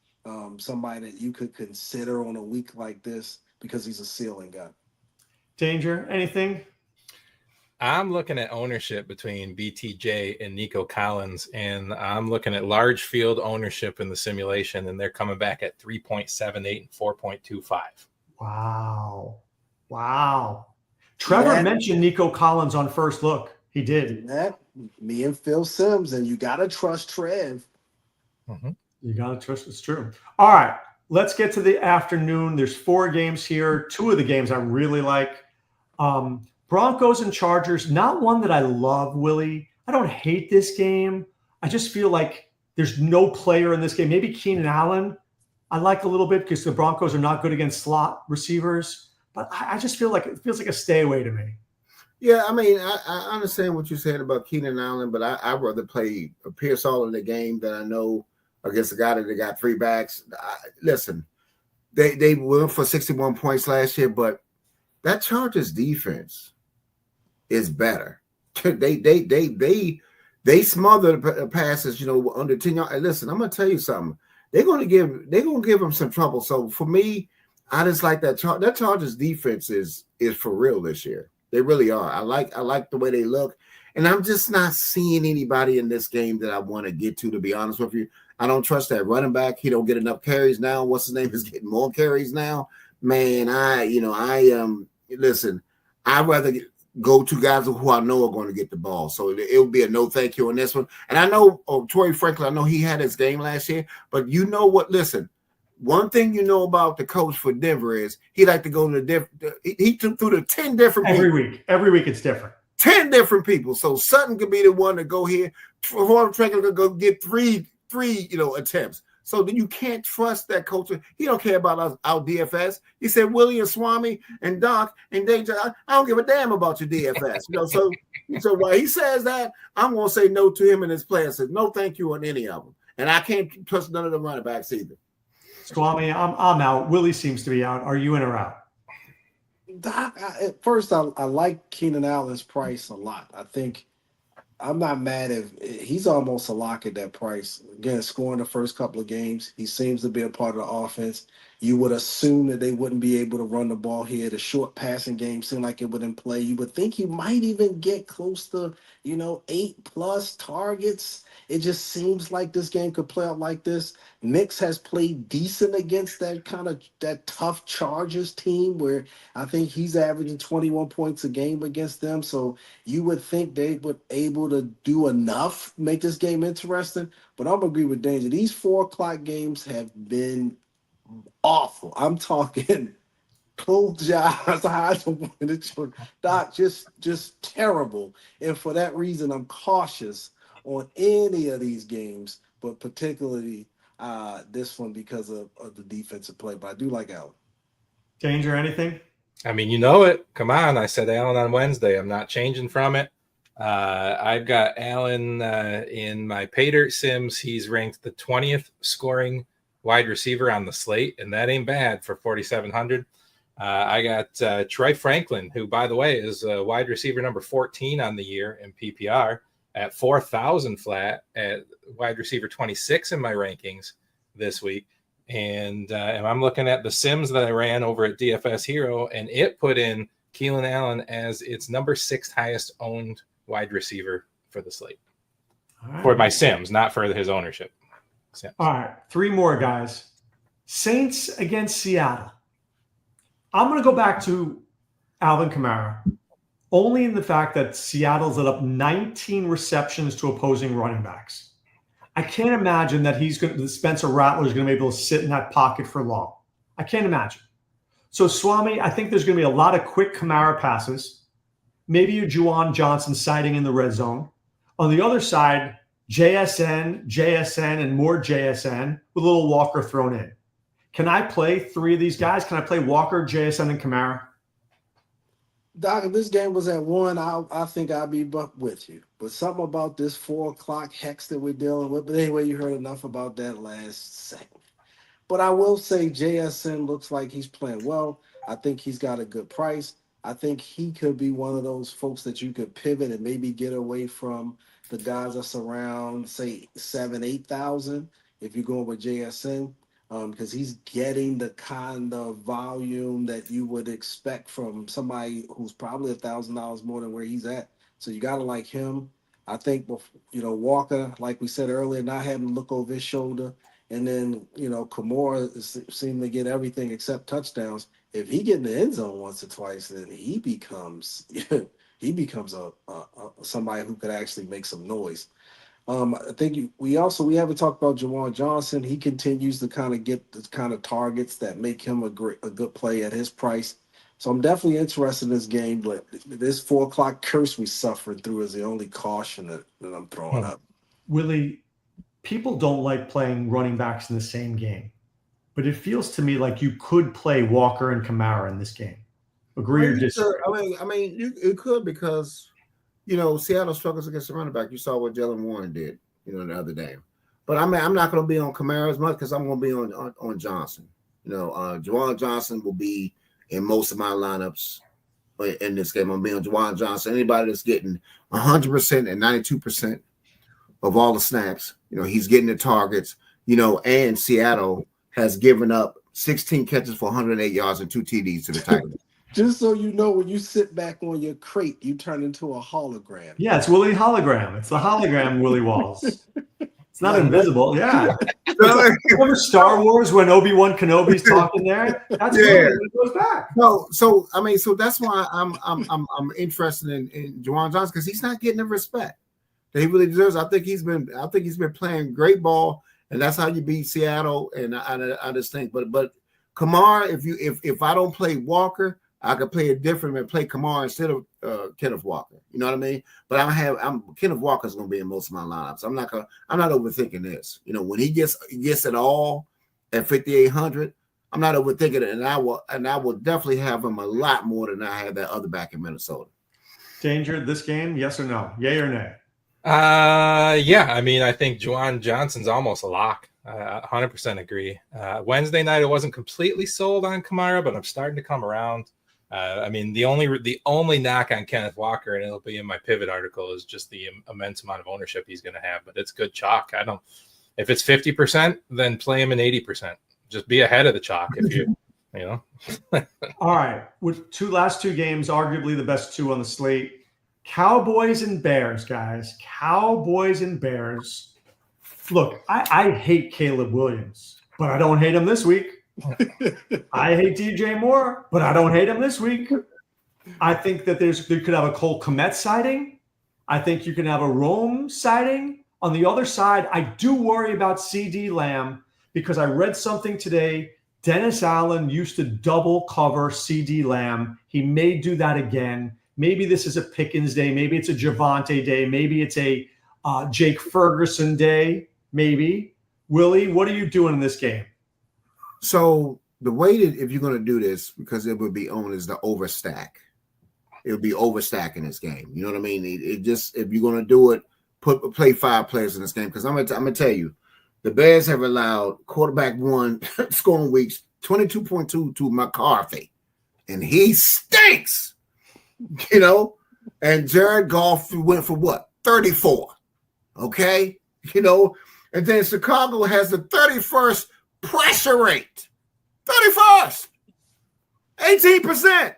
somebody that you could consider on a week like this because he's a ceiling guy. Danger, anything? I'm looking at ownership between BTJ and Nico Collins, and I'm looking at large field ownership in the simulation, and they're coming back at 3.78 and 4.25. Wow. Trevor mentioned Nico Collins on First Look. He did. Me and Phil Sims, and you got to trust Trev. Mm-hmm. You got to trust. It's true. All right. Let's get to the afternoon. There's 4 games here. 2 of the games I really like. Broncos and Chargers, not one that I love, Willie. I don't hate this game. I just feel like there's no player in this game. Maybe Keenan Allen I like a little bit because the Broncos are not good against slot receivers. But I just feel like it feels like a stay away to me. Yeah, I mean, I understand what you said about Keenan Allen, but I'd rather play Pierce All in the game that I know against a guy that got 3 backs. Listen, they went for 61 points last year, but that Chargers defense is better. They smother the passes, under 10 yards. Listen, I'm gonna tell you something. They're gonna give them some trouble. So for me, I just like that. That Chargers defense is for real this year. They really are. I like the way they look, and I'm just not seeing anybody in this game that I want to get to be honest with you. I don't trust that running back. He don't get enough carries now. What's his name is getting more carries now. Man, listen, I'd rather go to guys who I know are going to get the ball. So it would be a no thank you on this one. And I know Torrey Franklin, I know he had his game last year, but you know what? Listen, one thing you know about the coach for Denver is he like to go to he took through the 10 different every people. week. Every week it's different. 10 different people. So Sutton could be the one to go here. Torrey Franklin could go get three attempts. So then you can't trust that coach. He don't care about us, our DFS. He said Willie and Swami and Doc and Danger. I don't give a damn about your DFS. So while he says that, I'm gonna say no to him and his players. Says no, thank you on any of them. And I can't trust none of the running backs either. Swami, I'm out. Willie seems to be out. Are you in or out? Doc, at first, I like Keenan Allen's price a lot. I think I'm not mad if he's almost a lock at that price. Again, scoring the first couple of games, he seems to be a part of the offense. You would assume that they wouldn't be able to run the ball here. The short passing game seemed like it wouldn't play. You would think he might even get close to, 8+ targets. It just seems like this game could play out like this. Knicks has played decent against that tough Chargers team where I think he's averaging 21 points a game against them. So you would think they would able to do enough, make this game interesting. But I'm agree with Danger. These 4 o'clock games have been awful. I'm talking close your eyes, Doc, just terrible. And for that reason, I'm cautious on any of these games, but particularly this one because of the defensive play. But I do like Allen. Danger, anything? I mean, you know it. Come on. I said Allen on Wednesday. I'm not changing from it. I've got Allen in my pay dirt sims. He's ranked the 20th scoring wide receiver on the slate, and that ain't bad for 4,700. I got Troy Franklin, who, by the way, is wide receiver number 14 on the year in PPR at 4,000 flat at wide receiver 26 in my rankings this week. And I'm looking at the sims that I ran over at DFS Hero, and it put in Keenan Allen as its number 6th highest owned wide receiver for the slate. Right. For my sims, not for his ownership. Sims. All right, 3 more guys. Saints against Seattle. I'm going to go back to Alvin Kamara, only in the fact that Seattle's let up 19 receptions to opposing running backs. I can't imagine that Spencer Rattler is going to be able to sit in that pocket for long. I can't imagine. So, Swami, I think there's going to be a lot of quick Kamara passes. Maybe a Juwan Johnson sighting in the red zone. On the other side, JSN, and more JSN with a little Walker thrown in. Can I play 3 of these guys? Can I play Walker, JSN, and Kamara? Doc, if this game was at 1, I think I'd be with you. But something about this 4 o'clock hex that we're dealing with. But anyway, you heard enough about that last segment. But I will say JSN looks like he's playing well. I think he's got a good price. I think he could be one of those folks that you could pivot and maybe get away from the guys that's around, say, 7, 8,000 if you're going with JSN, because he's getting the kind of volume that you would expect from somebody who's probably $1,000 more than where he's at. So you got to like him. I think, Walker, like we said earlier, not having to look over his shoulder. And then, Kimura seemed to get everything except touchdowns. If he get in the end zone once or twice, then he becomes a somebody who could actually make some noise. I think we haven't talked about Juwan Johnson. He continues to kind of get the kind of targets that make him a good play at his price. So I'm definitely interested in this game, but this 4 o'clock curse we suffered through is the only caution that I'm throwing up. Willie, people don't like playing running backs in the same game, but it feels to me like you could play Walker and Kamara in this game. Agree or disagree? You could, because Seattle struggles against the running back. You saw what Jalen Warren did, the other day. But I'm not going to be on Kamara as much because I'm going to be on Johnson. Juwan Johnson will be in most of my lineups in this game. I'm going to be on Juwan Johnson. Anybody that's getting 100% and 92% of all the snaps, he's getting the targets, and Seattle has given up 16 catches for 108 yards and 2 TDs to the Titans. Just so you know, when you sit back on your crate, you turn into a hologram. Yeah, it's Willie hologram. It's the hologram Willie Walls. It's not invisible. Yeah. Remember Star Wars when Obi-Wan Kenobi's talking there? That's Willie when it goes back. So that's why I'm interested in Juwan Johnson, because he's not getting the respect that he really deserves. I think he's been playing great ball, and that's how you beat Seattle. And I just think, but Kamara, if I don't play Walker, I could play it different and play Kamara instead of Kenneth Walker. You know what I mean? But Kenneth Walker's going to be in most of my lineups. I'm not overthinking this. When he gets it all at 5,800, I'm not overthinking it, and I will definitely have him a lot more than I had that other back in Minnesota. Danger this game, yes or no? Yay or nay? Yeah. I mean, I think Juwan Johnson's almost a lock. 100% agree. Wednesday night, I wasn't completely sold on Kamara, but I'm starting to come around. The only knock on Kenneth Walker, and it'll be in my pivot article, is just the immense amount of ownership he's going to have. But it's good chalk. If it's 50%, then play him in 80%. Just be ahead of the chalk if you. All right, with last two games, arguably the best two on the slate. Cowboys and Bears, guys. Cowboys and Bears. Look, I hate Caleb Williams, but I don't hate him this week. I hate DJ Moore, but I don't hate him this week. I think that you could have a Cole Kmet sighting. I think you can have a Rome sighting. On the other side, I do worry about CD Lamb, because I read something today. Dennis Allen used to double cover CD Lamb. He may do that again. Maybe this is a Pickens day. Maybe it's a Javonte day. Maybe it's a Jake Ferguson day. Maybe. Willie, what are you doing in this game? So the way that, if you're going to do this, because it would be on, is the overstack. It would be overstacking this game. You know what I mean? It just, if you're going to do it, play 5 players in this game. Because I'm going to tell you, the Bears have allowed quarterback one scoring weeks 22.2 to McCarthy, and he stinks. And Jared Goff went for what? 34. Okay, and then Chicago has the 31st pressure rate. 31st. 18%.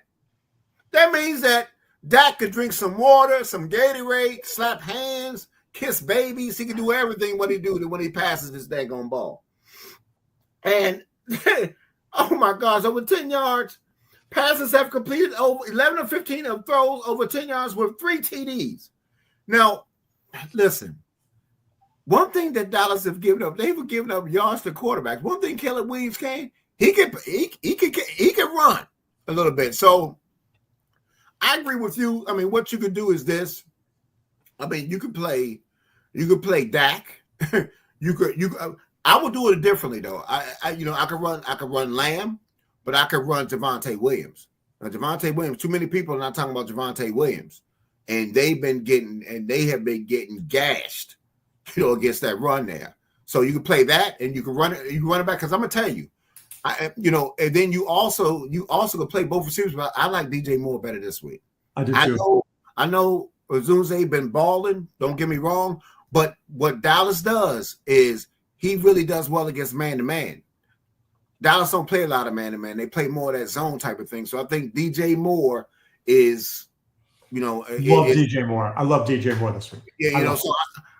That means that Dak could drink some water, some Gatorade, slap hands, kiss babies. He can do everything what he do when he passes this daggone ball. And oh my gosh, over 10 yards. Passes have completed over 11 or 15 of throws over 10 yards with 3 TDs. Now, listen. One thing that Dallas have given up, they were giving up yards to quarterbacks. One thing Caleb Williams can, he can run a little bit. So I agree with you. I mean, what you could do is this. I mean, you could play Dak. I would do it differently though. I could run Lamb, but I could run Javonte Williams. Now, Javonte Williams, too many people are not talking about Javonte Williams. And they have been getting gashed, against that run there. So you can play that and you can run it back. Because I'm gonna tell you, and then you also can play both receivers, but I like DJ Moore better this week. I do too. I know Zunze been balling, don't get me wrong, but what Dallas does is he really does well against man-to-man. Dallas don't play a lot of man-to-man. They play more of that zone type of thing. So I think DJ Moore is, DJ Moore. I love DJ Moore this week. Yeah, so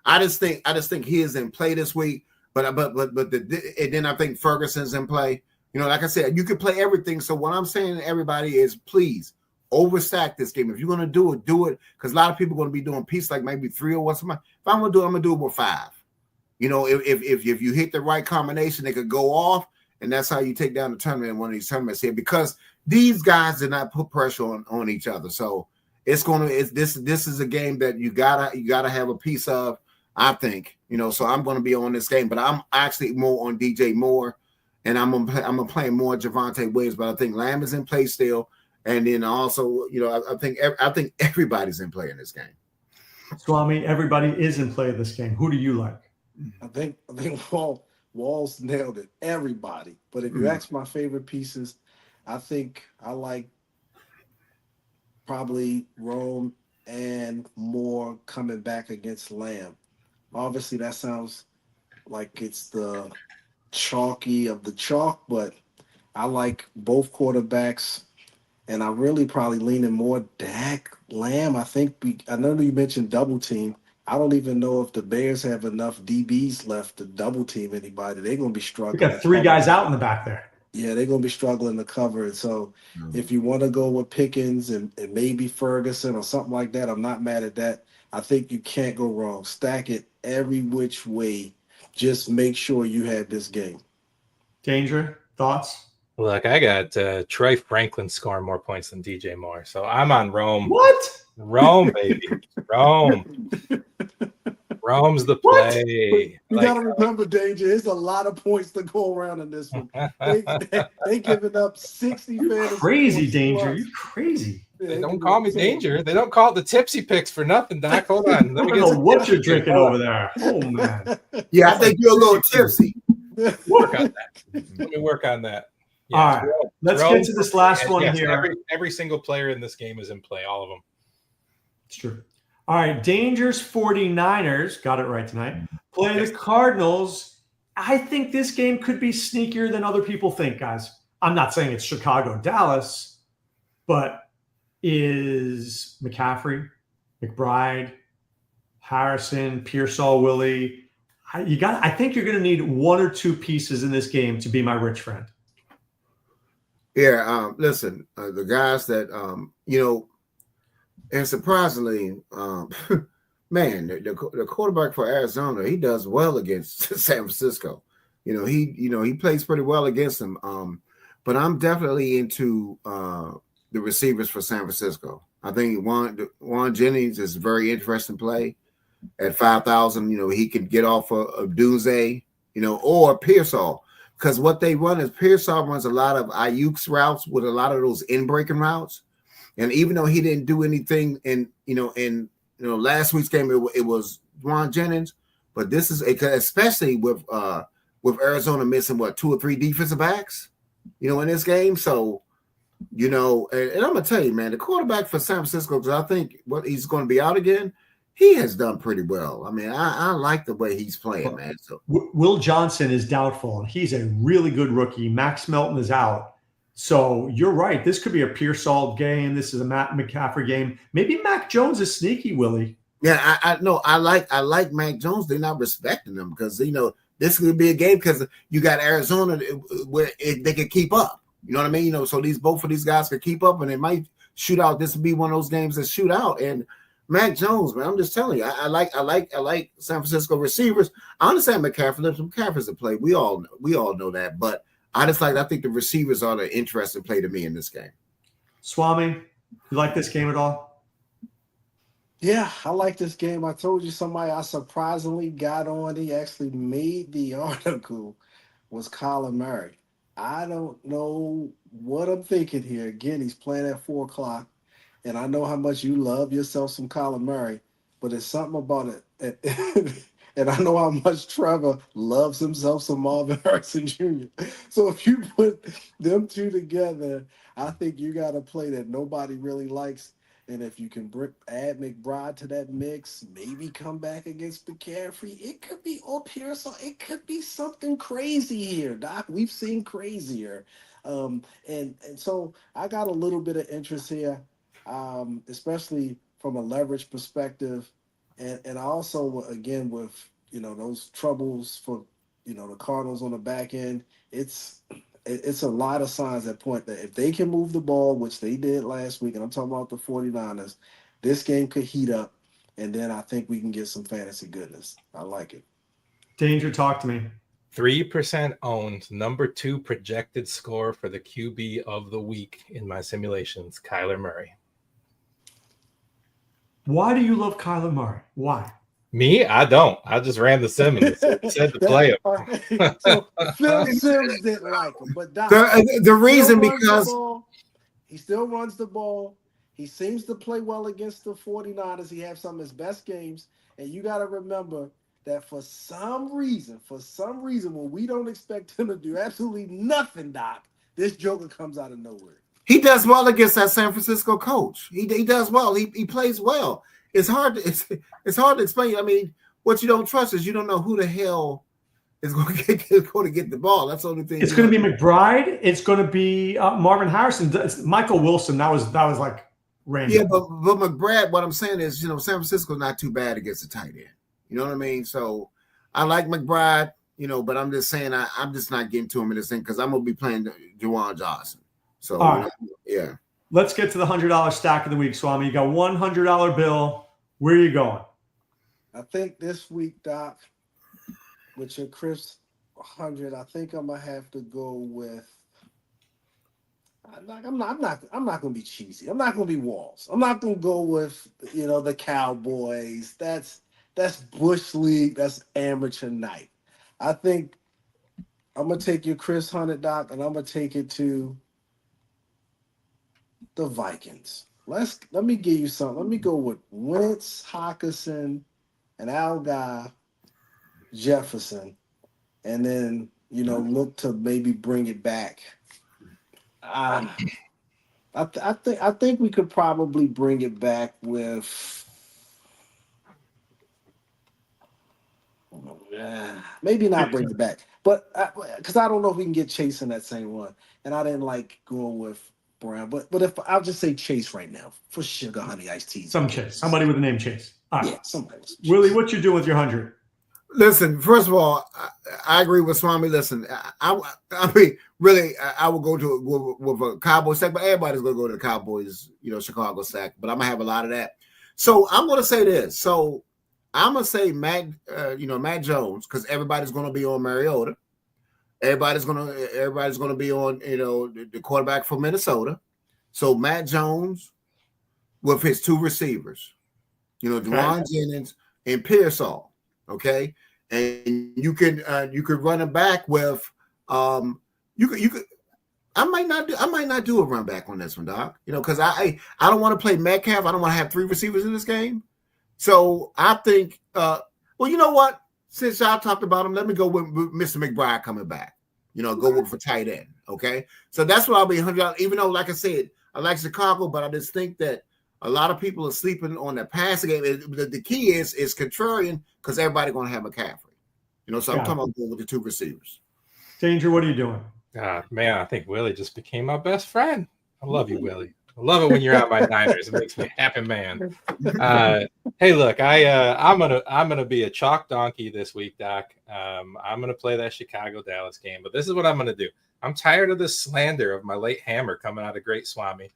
I just think he is in play this week. But then I think Ferguson's in play. Like I said, you can play everything. So what I'm saying to everybody is, please overstack this game. If you're gonna do it, because a lot of people are gonna be doing pieces like maybe 3 or 1. If I'm gonna do it, I'm gonna do it with 5. If you hit the right combination, they could go off, and that's how you take down the tournament in one of these tournaments here. Because these guys did not put pressure on each other, so this is a game that you gotta have a piece of. I think so. I'm gonna be on this game, but I'm actually more on DJ Moore, and I'm gonna play more Javonte Williams. But I think Lamb is in play still. And then also, I think everybody's in play in this game. Swami, everybody is in play in this game. Who do you like? I think Walls nailed it. Everybody. But if you ask my favorite pieces, I think I like probably Rome and Moore coming back against Lamb. Obviously, that sounds like it's the chalky of the chalk, but I like both quarterbacks. And I'm really probably leaning more Dak, Lamb. I know you mentioned double team. I don't even know if the Bears have enough DBs left to double team anybody. They're going to be struggling. We got 3 guys out in the back there. Yeah, they're going to be struggling to cover it. So if you want to go with Pickens and maybe Ferguson or something like that, I'm not mad at that. I think you can't go wrong. Stack it every which way. Just make sure you have this game. Danger, thoughts? Look, I got Troy Franklin scoring more points than DJ Moore, so I'm on Rome. What? Rome, baby. Rome. Rome's the play. You got to remember, Danger, there's a lot of points to go around in this one. They giving up 60 fantasy. Crazy, Danger. You're crazy. They don't call me Danger. They don't call it the tipsy picks for nothing, Doc. Hold on. I don't know what you're drinking over there. Oh, man. Yeah, I think you're a little tipsy. Work on that. Let me work on that. Yeah, all right, let's get to this last one here. Every single player in this game is in play, all of them. It's true. All right, Danger's 49ers, got it right tonight, play the Cardinals. I think this game could be sneakier than other people think, guys. I'm not saying it's Chicago, Dallas, but is McCaffrey, McBride, Harrison, Pearsall, Willie. I think you're going to need 1 or 2 pieces in this game to be my rich friend. Yeah, listen, the guys that, and surprisingly, man, the quarterback for Arizona, he does well against San Francisco. He plays pretty well against them. But I'm definitely into the receivers for San Francisco. I think Juan Jennings is a very interesting play at 5,000. He could get off of Dunze, or Pearsall. Because what they run is Pearsall runs a lot of Ayuk's routes with a lot of those in-breaking routes. And even though he didn't do anything in last week's game, it was Juan Jennings. But this is especially with Arizona missing 2 or 3 defensive backs, in this game. So, and I'm gonna tell you, man, the quarterback for San Francisco, because I think he's going to be out again. He has done pretty well. I mean, I like the way he's playing, man. So Will Johnson is doubtful, and he's a really good rookie. Max Melton is out. So you're right. This could be a Pearsall game. This is a Matt McCaffrey game. Maybe Mac Jones is sneaky, Willie. Yeah, I know. I like Mac Jones. They're not respecting him because, this could be a game because you got Arizona where they can keep up. You know what I mean? So both of these guys could keep up, and they might shoot out. This would be one of those games that shoot out. And Mac Jones, man, I'm just telling you, I like San Francisco receivers. I understand McCaffrey's a play. We all know that, but I think the receivers are the interesting play to me in this game. Swami, you like this game at all? Yeah, I like this game. I told you somebody I surprisingly got on. He actually made the article was Kyler Murray. I don't know what I'm thinking here. Again, he's playing at 4 o'clock, and I know how much you love yourself some Kyler Murray, but it's something about it. And I know how much Trevor loves himself some Marvin Harrison Jr. So if you put them two together, I think you got a play that nobody really likes. And if you can add McBride to that mix, maybe come back against McCaffrey, it could be Pearson. It could be something crazy here, Doc. We've seen crazier. And so I got a little bit of interest here, especially from a leverage perspective. And I also, again, with, those troubles for, the Cardinals on the back end, it's a lot of signs that point that if they can move the ball, which they did last week, and I'm talking about the 49ers, this game could heat up, and then I think we can get some fantasy goodness. I like it. Danger, talk to me. 3% owned, number 2 projected score for the QB of the week in my simulations, Kyler Murray. Why do you love Kyler Murray? Why? Me? I don't. I just ran the sim and said to play him. So Phil Sims didn't like him, but Doc, the reason because he still runs the ball. He seems to play well against the 49ers. He has some of his best games. And you got to remember that for some reason, when we don't expect him to do absolutely nothing, Doc, this joker comes out of nowhere. He does well against that San Francisco coach. He does well. He plays well. It's hard to explain. I mean, what you don't trust is you don't know who the hell is going to get the ball. That's the only thing. It's going to be McBride. It's going to be Marvin Harrison. It's Michael Wilson. That was like random. Yeah, but McBride. What I'm saying is, San Francisco's not too bad against the tight end. You know what I mean? So I like McBride. But I'm just saying I'm just not getting to him in this thing because I'm going to be playing Juwan Johnson. So right. Yeah. Let's get to the $100 stack of the week, Swami. You got $100 bill. Where are you going? I think this week, Doc, with your Chris 100, I think I'm gonna have to go with. I'm not gonna be cheesy. I'm not gonna be Walls. I'm not gonna go with the Cowboys. That's Bush League. That's amateur night. I think I'm gonna take your Chris 100, Doc, and I'm gonna take it to the Vikings. Let me give you something. Let me go with Wentz, Hockenson, and Algai Jefferson, and then look to maybe bring it back. I think we could probably bring it back with maybe not bring it back, but because I don't know if we can get Chase in that same run, and I didn't like going with Brown, but if I'll just say Chase right now for sugar honey iced tea. Somebody with the name Chase. All right. Yeah, somebody. Willie, what you doing with your 100? Listen, first of all, I agree with Swami. Listen, I mean, really, I will go to with a Cowboys stack, but everybody's going to go to the Cowboys, Chicago stack. But I'm gonna have a lot of that. So I'm going to say this. So I'm going to say Matt Jones, because everybody's going to be on Mariota. Everybody's gonna be on the quarterback from Minnesota. So Matt Jones with his 2 receivers, Dewan Jennings and Pearsall. Okay, and you could run it back with you could. I might not do a run back on this one, Doc. Because I don't want to play Metcalf. I don't want to have 3 receivers in this game. So I think well, you know what? Since y'all talked about him, let me go with Mr. McBride coming back. Go with for tight end. Okay, so that's what I'll be $100. Even though, like I said, I like Chicago, but I just think that a lot of people are sleeping on the passing game. The key is contrarian because everybody's going to have McCaffrey. So I'm talking about going with the 2 receivers. Danger, what are you doing? Man, I think Willie just became my best friend. I love you, Willie. I love it when you're out my Niners. It makes me a happy man. Hey, look, I'm gonna be a chalk donkey this week, Doc. I'm gonna play that Chicago-Dallas game, but this is what I'm gonna do. I'm tired of this slander of my late hammer coming out of Great Swame,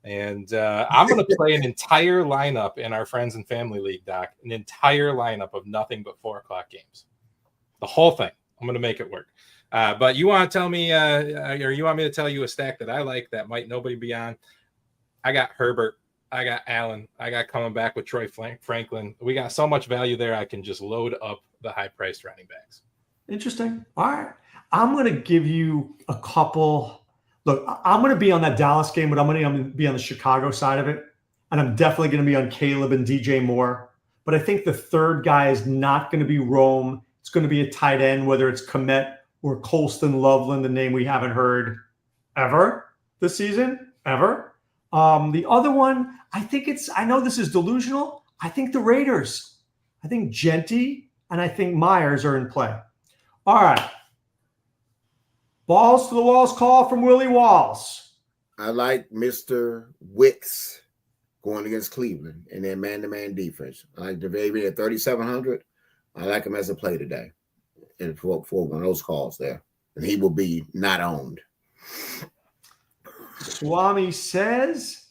and I'm gonna play an entire lineup in our Friends and Family League, Doc. An entire lineup of nothing but 4 o'clock games. The whole thing. I'm gonna make it work. But you want to tell me, or you want me to tell you a stack that I like that might nobody be on? I got Herbert. I got Allen. I got coming back with Troy Franklin. We got so much value there. I can just load up the high-priced running backs. Interesting. All right. I'm going to give you a couple. Look, I'm going to be on that Dallas game, but I'm going to be on the Chicago side of it. And I'm definitely going to be on Caleb and DJ Moore. But I think the third guy is not going to be Rome. It's going to be a tight end, whether it's Komet or Colston Loveland, the name we haven't heard ever this season, ever. The other one, I know this is delusional. I think the Raiders. I think Genty and I think Myers are in play. All right. Balls to the walls call from Willie Walls. I like Mr. Wicks going against Cleveland in their man-to-man defense. I like DeVavy at 3,700. I like him as a play today and for one of those calls there. And he will be not owned. Swami says,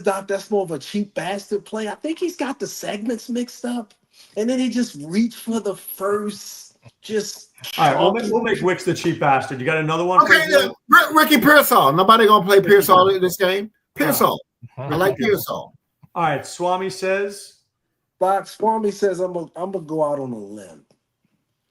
Doc, that's more of a cheap bastard play. I think he's got the segments mixed up. And then he just reached for the first, just. All right, we'll make Wicks the cheap bastard. You got another one? Okay, Ricky Pearsall. Nobody going to play Pearsall in this game. Pearsall. I like Pearsall. All right, Swami says. Swami says I'm gonna go out on a limb.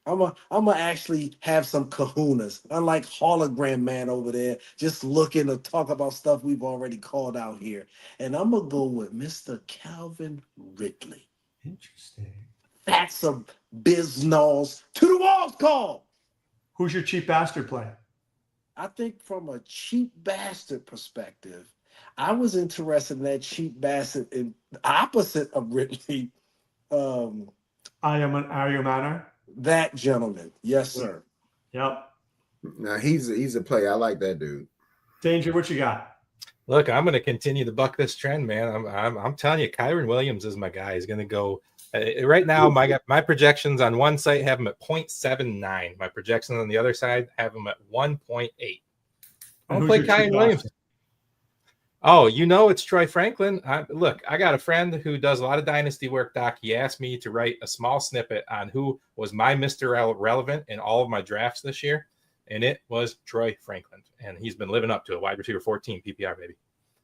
I'm gonna actually have some kahunas, unlike hologram man over there, just looking to talk about stuff we've already called out here. And I'm gonna go with Mr. Calvin Ridley. Interesting. That's a Biznall's to the walls call. Who's your cheap bastard play? I think from a cheap bastard perspective, I was interested in that cheap bastard in opposite of Ridley. Ayumana. That gentleman. Yes, sir. Yep. Now he's a player. I like that dude. Danger, what you got? Look, I'm going to continue to buck this trend, man. I'm telling you, Kyron Williams is my guy. He's going to go right now. My projections on one site have him at 0.79. My projections on the other side have him at 1.8. I'm going to play Kyron Williams. Oh, it's Troy Franklin. I got a friend who does a lot of dynasty work, Doc. He asked me to write a small snippet on who was my Mr. Relevant in all of my drafts this year, and it was Troy Franklin. And he's been living up to it. Wide receiver 14 PPR, baby.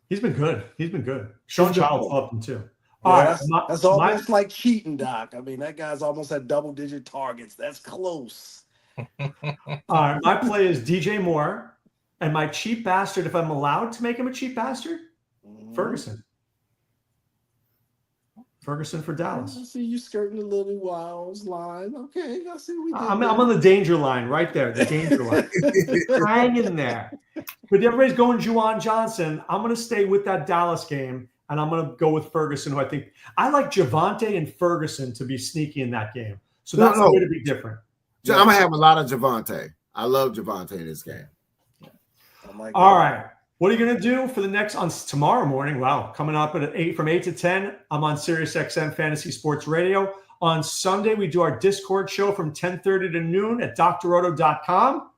He's been good. Sean Childs loved him too. Yeah, that's almost like cheating, Doc. I mean, that guy's almost at double-digit targets. That's close. All right, my play is DJ Moore. And my cheap bastard, if I'm allowed to make him a cheap bastard, Ferguson. Ferguson for Dallas. I see you skirting the Lily Wilds line. Okay, I see what we did. I'm on the danger line right there, the danger line. Hang in there. But everybody's going Juwan Johnson. I'm going to stay with that Dallas game, and I'm going to go with Ferguson, who I like Javonte and Ferguson to be sneaky in that game. So that's going to be different. So I'm going to have a lot of Javonte. I love Javonte in this game. All right. What are you going to do for the next on tomorrow morning? Wow. Coming up at 8 from 8 to 10. I'm on SiriusXM Fantasy Sports Radio. On Sunday, we do our Discord show from 10:30 to noon at drroto.com.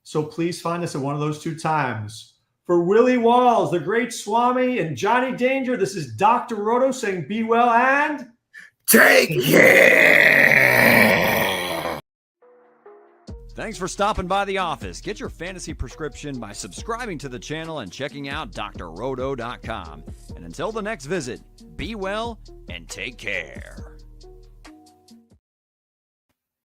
So please find us at one of those two times. For Willie Walls, the Great Swami, and Johnny Danger, this is Dr. Roto saying be well and take care. Thanks for stopping by the office. Get your fantasy prescription by subscribing to the channel and checking out drroto.com. And until the next visit, be well and take care.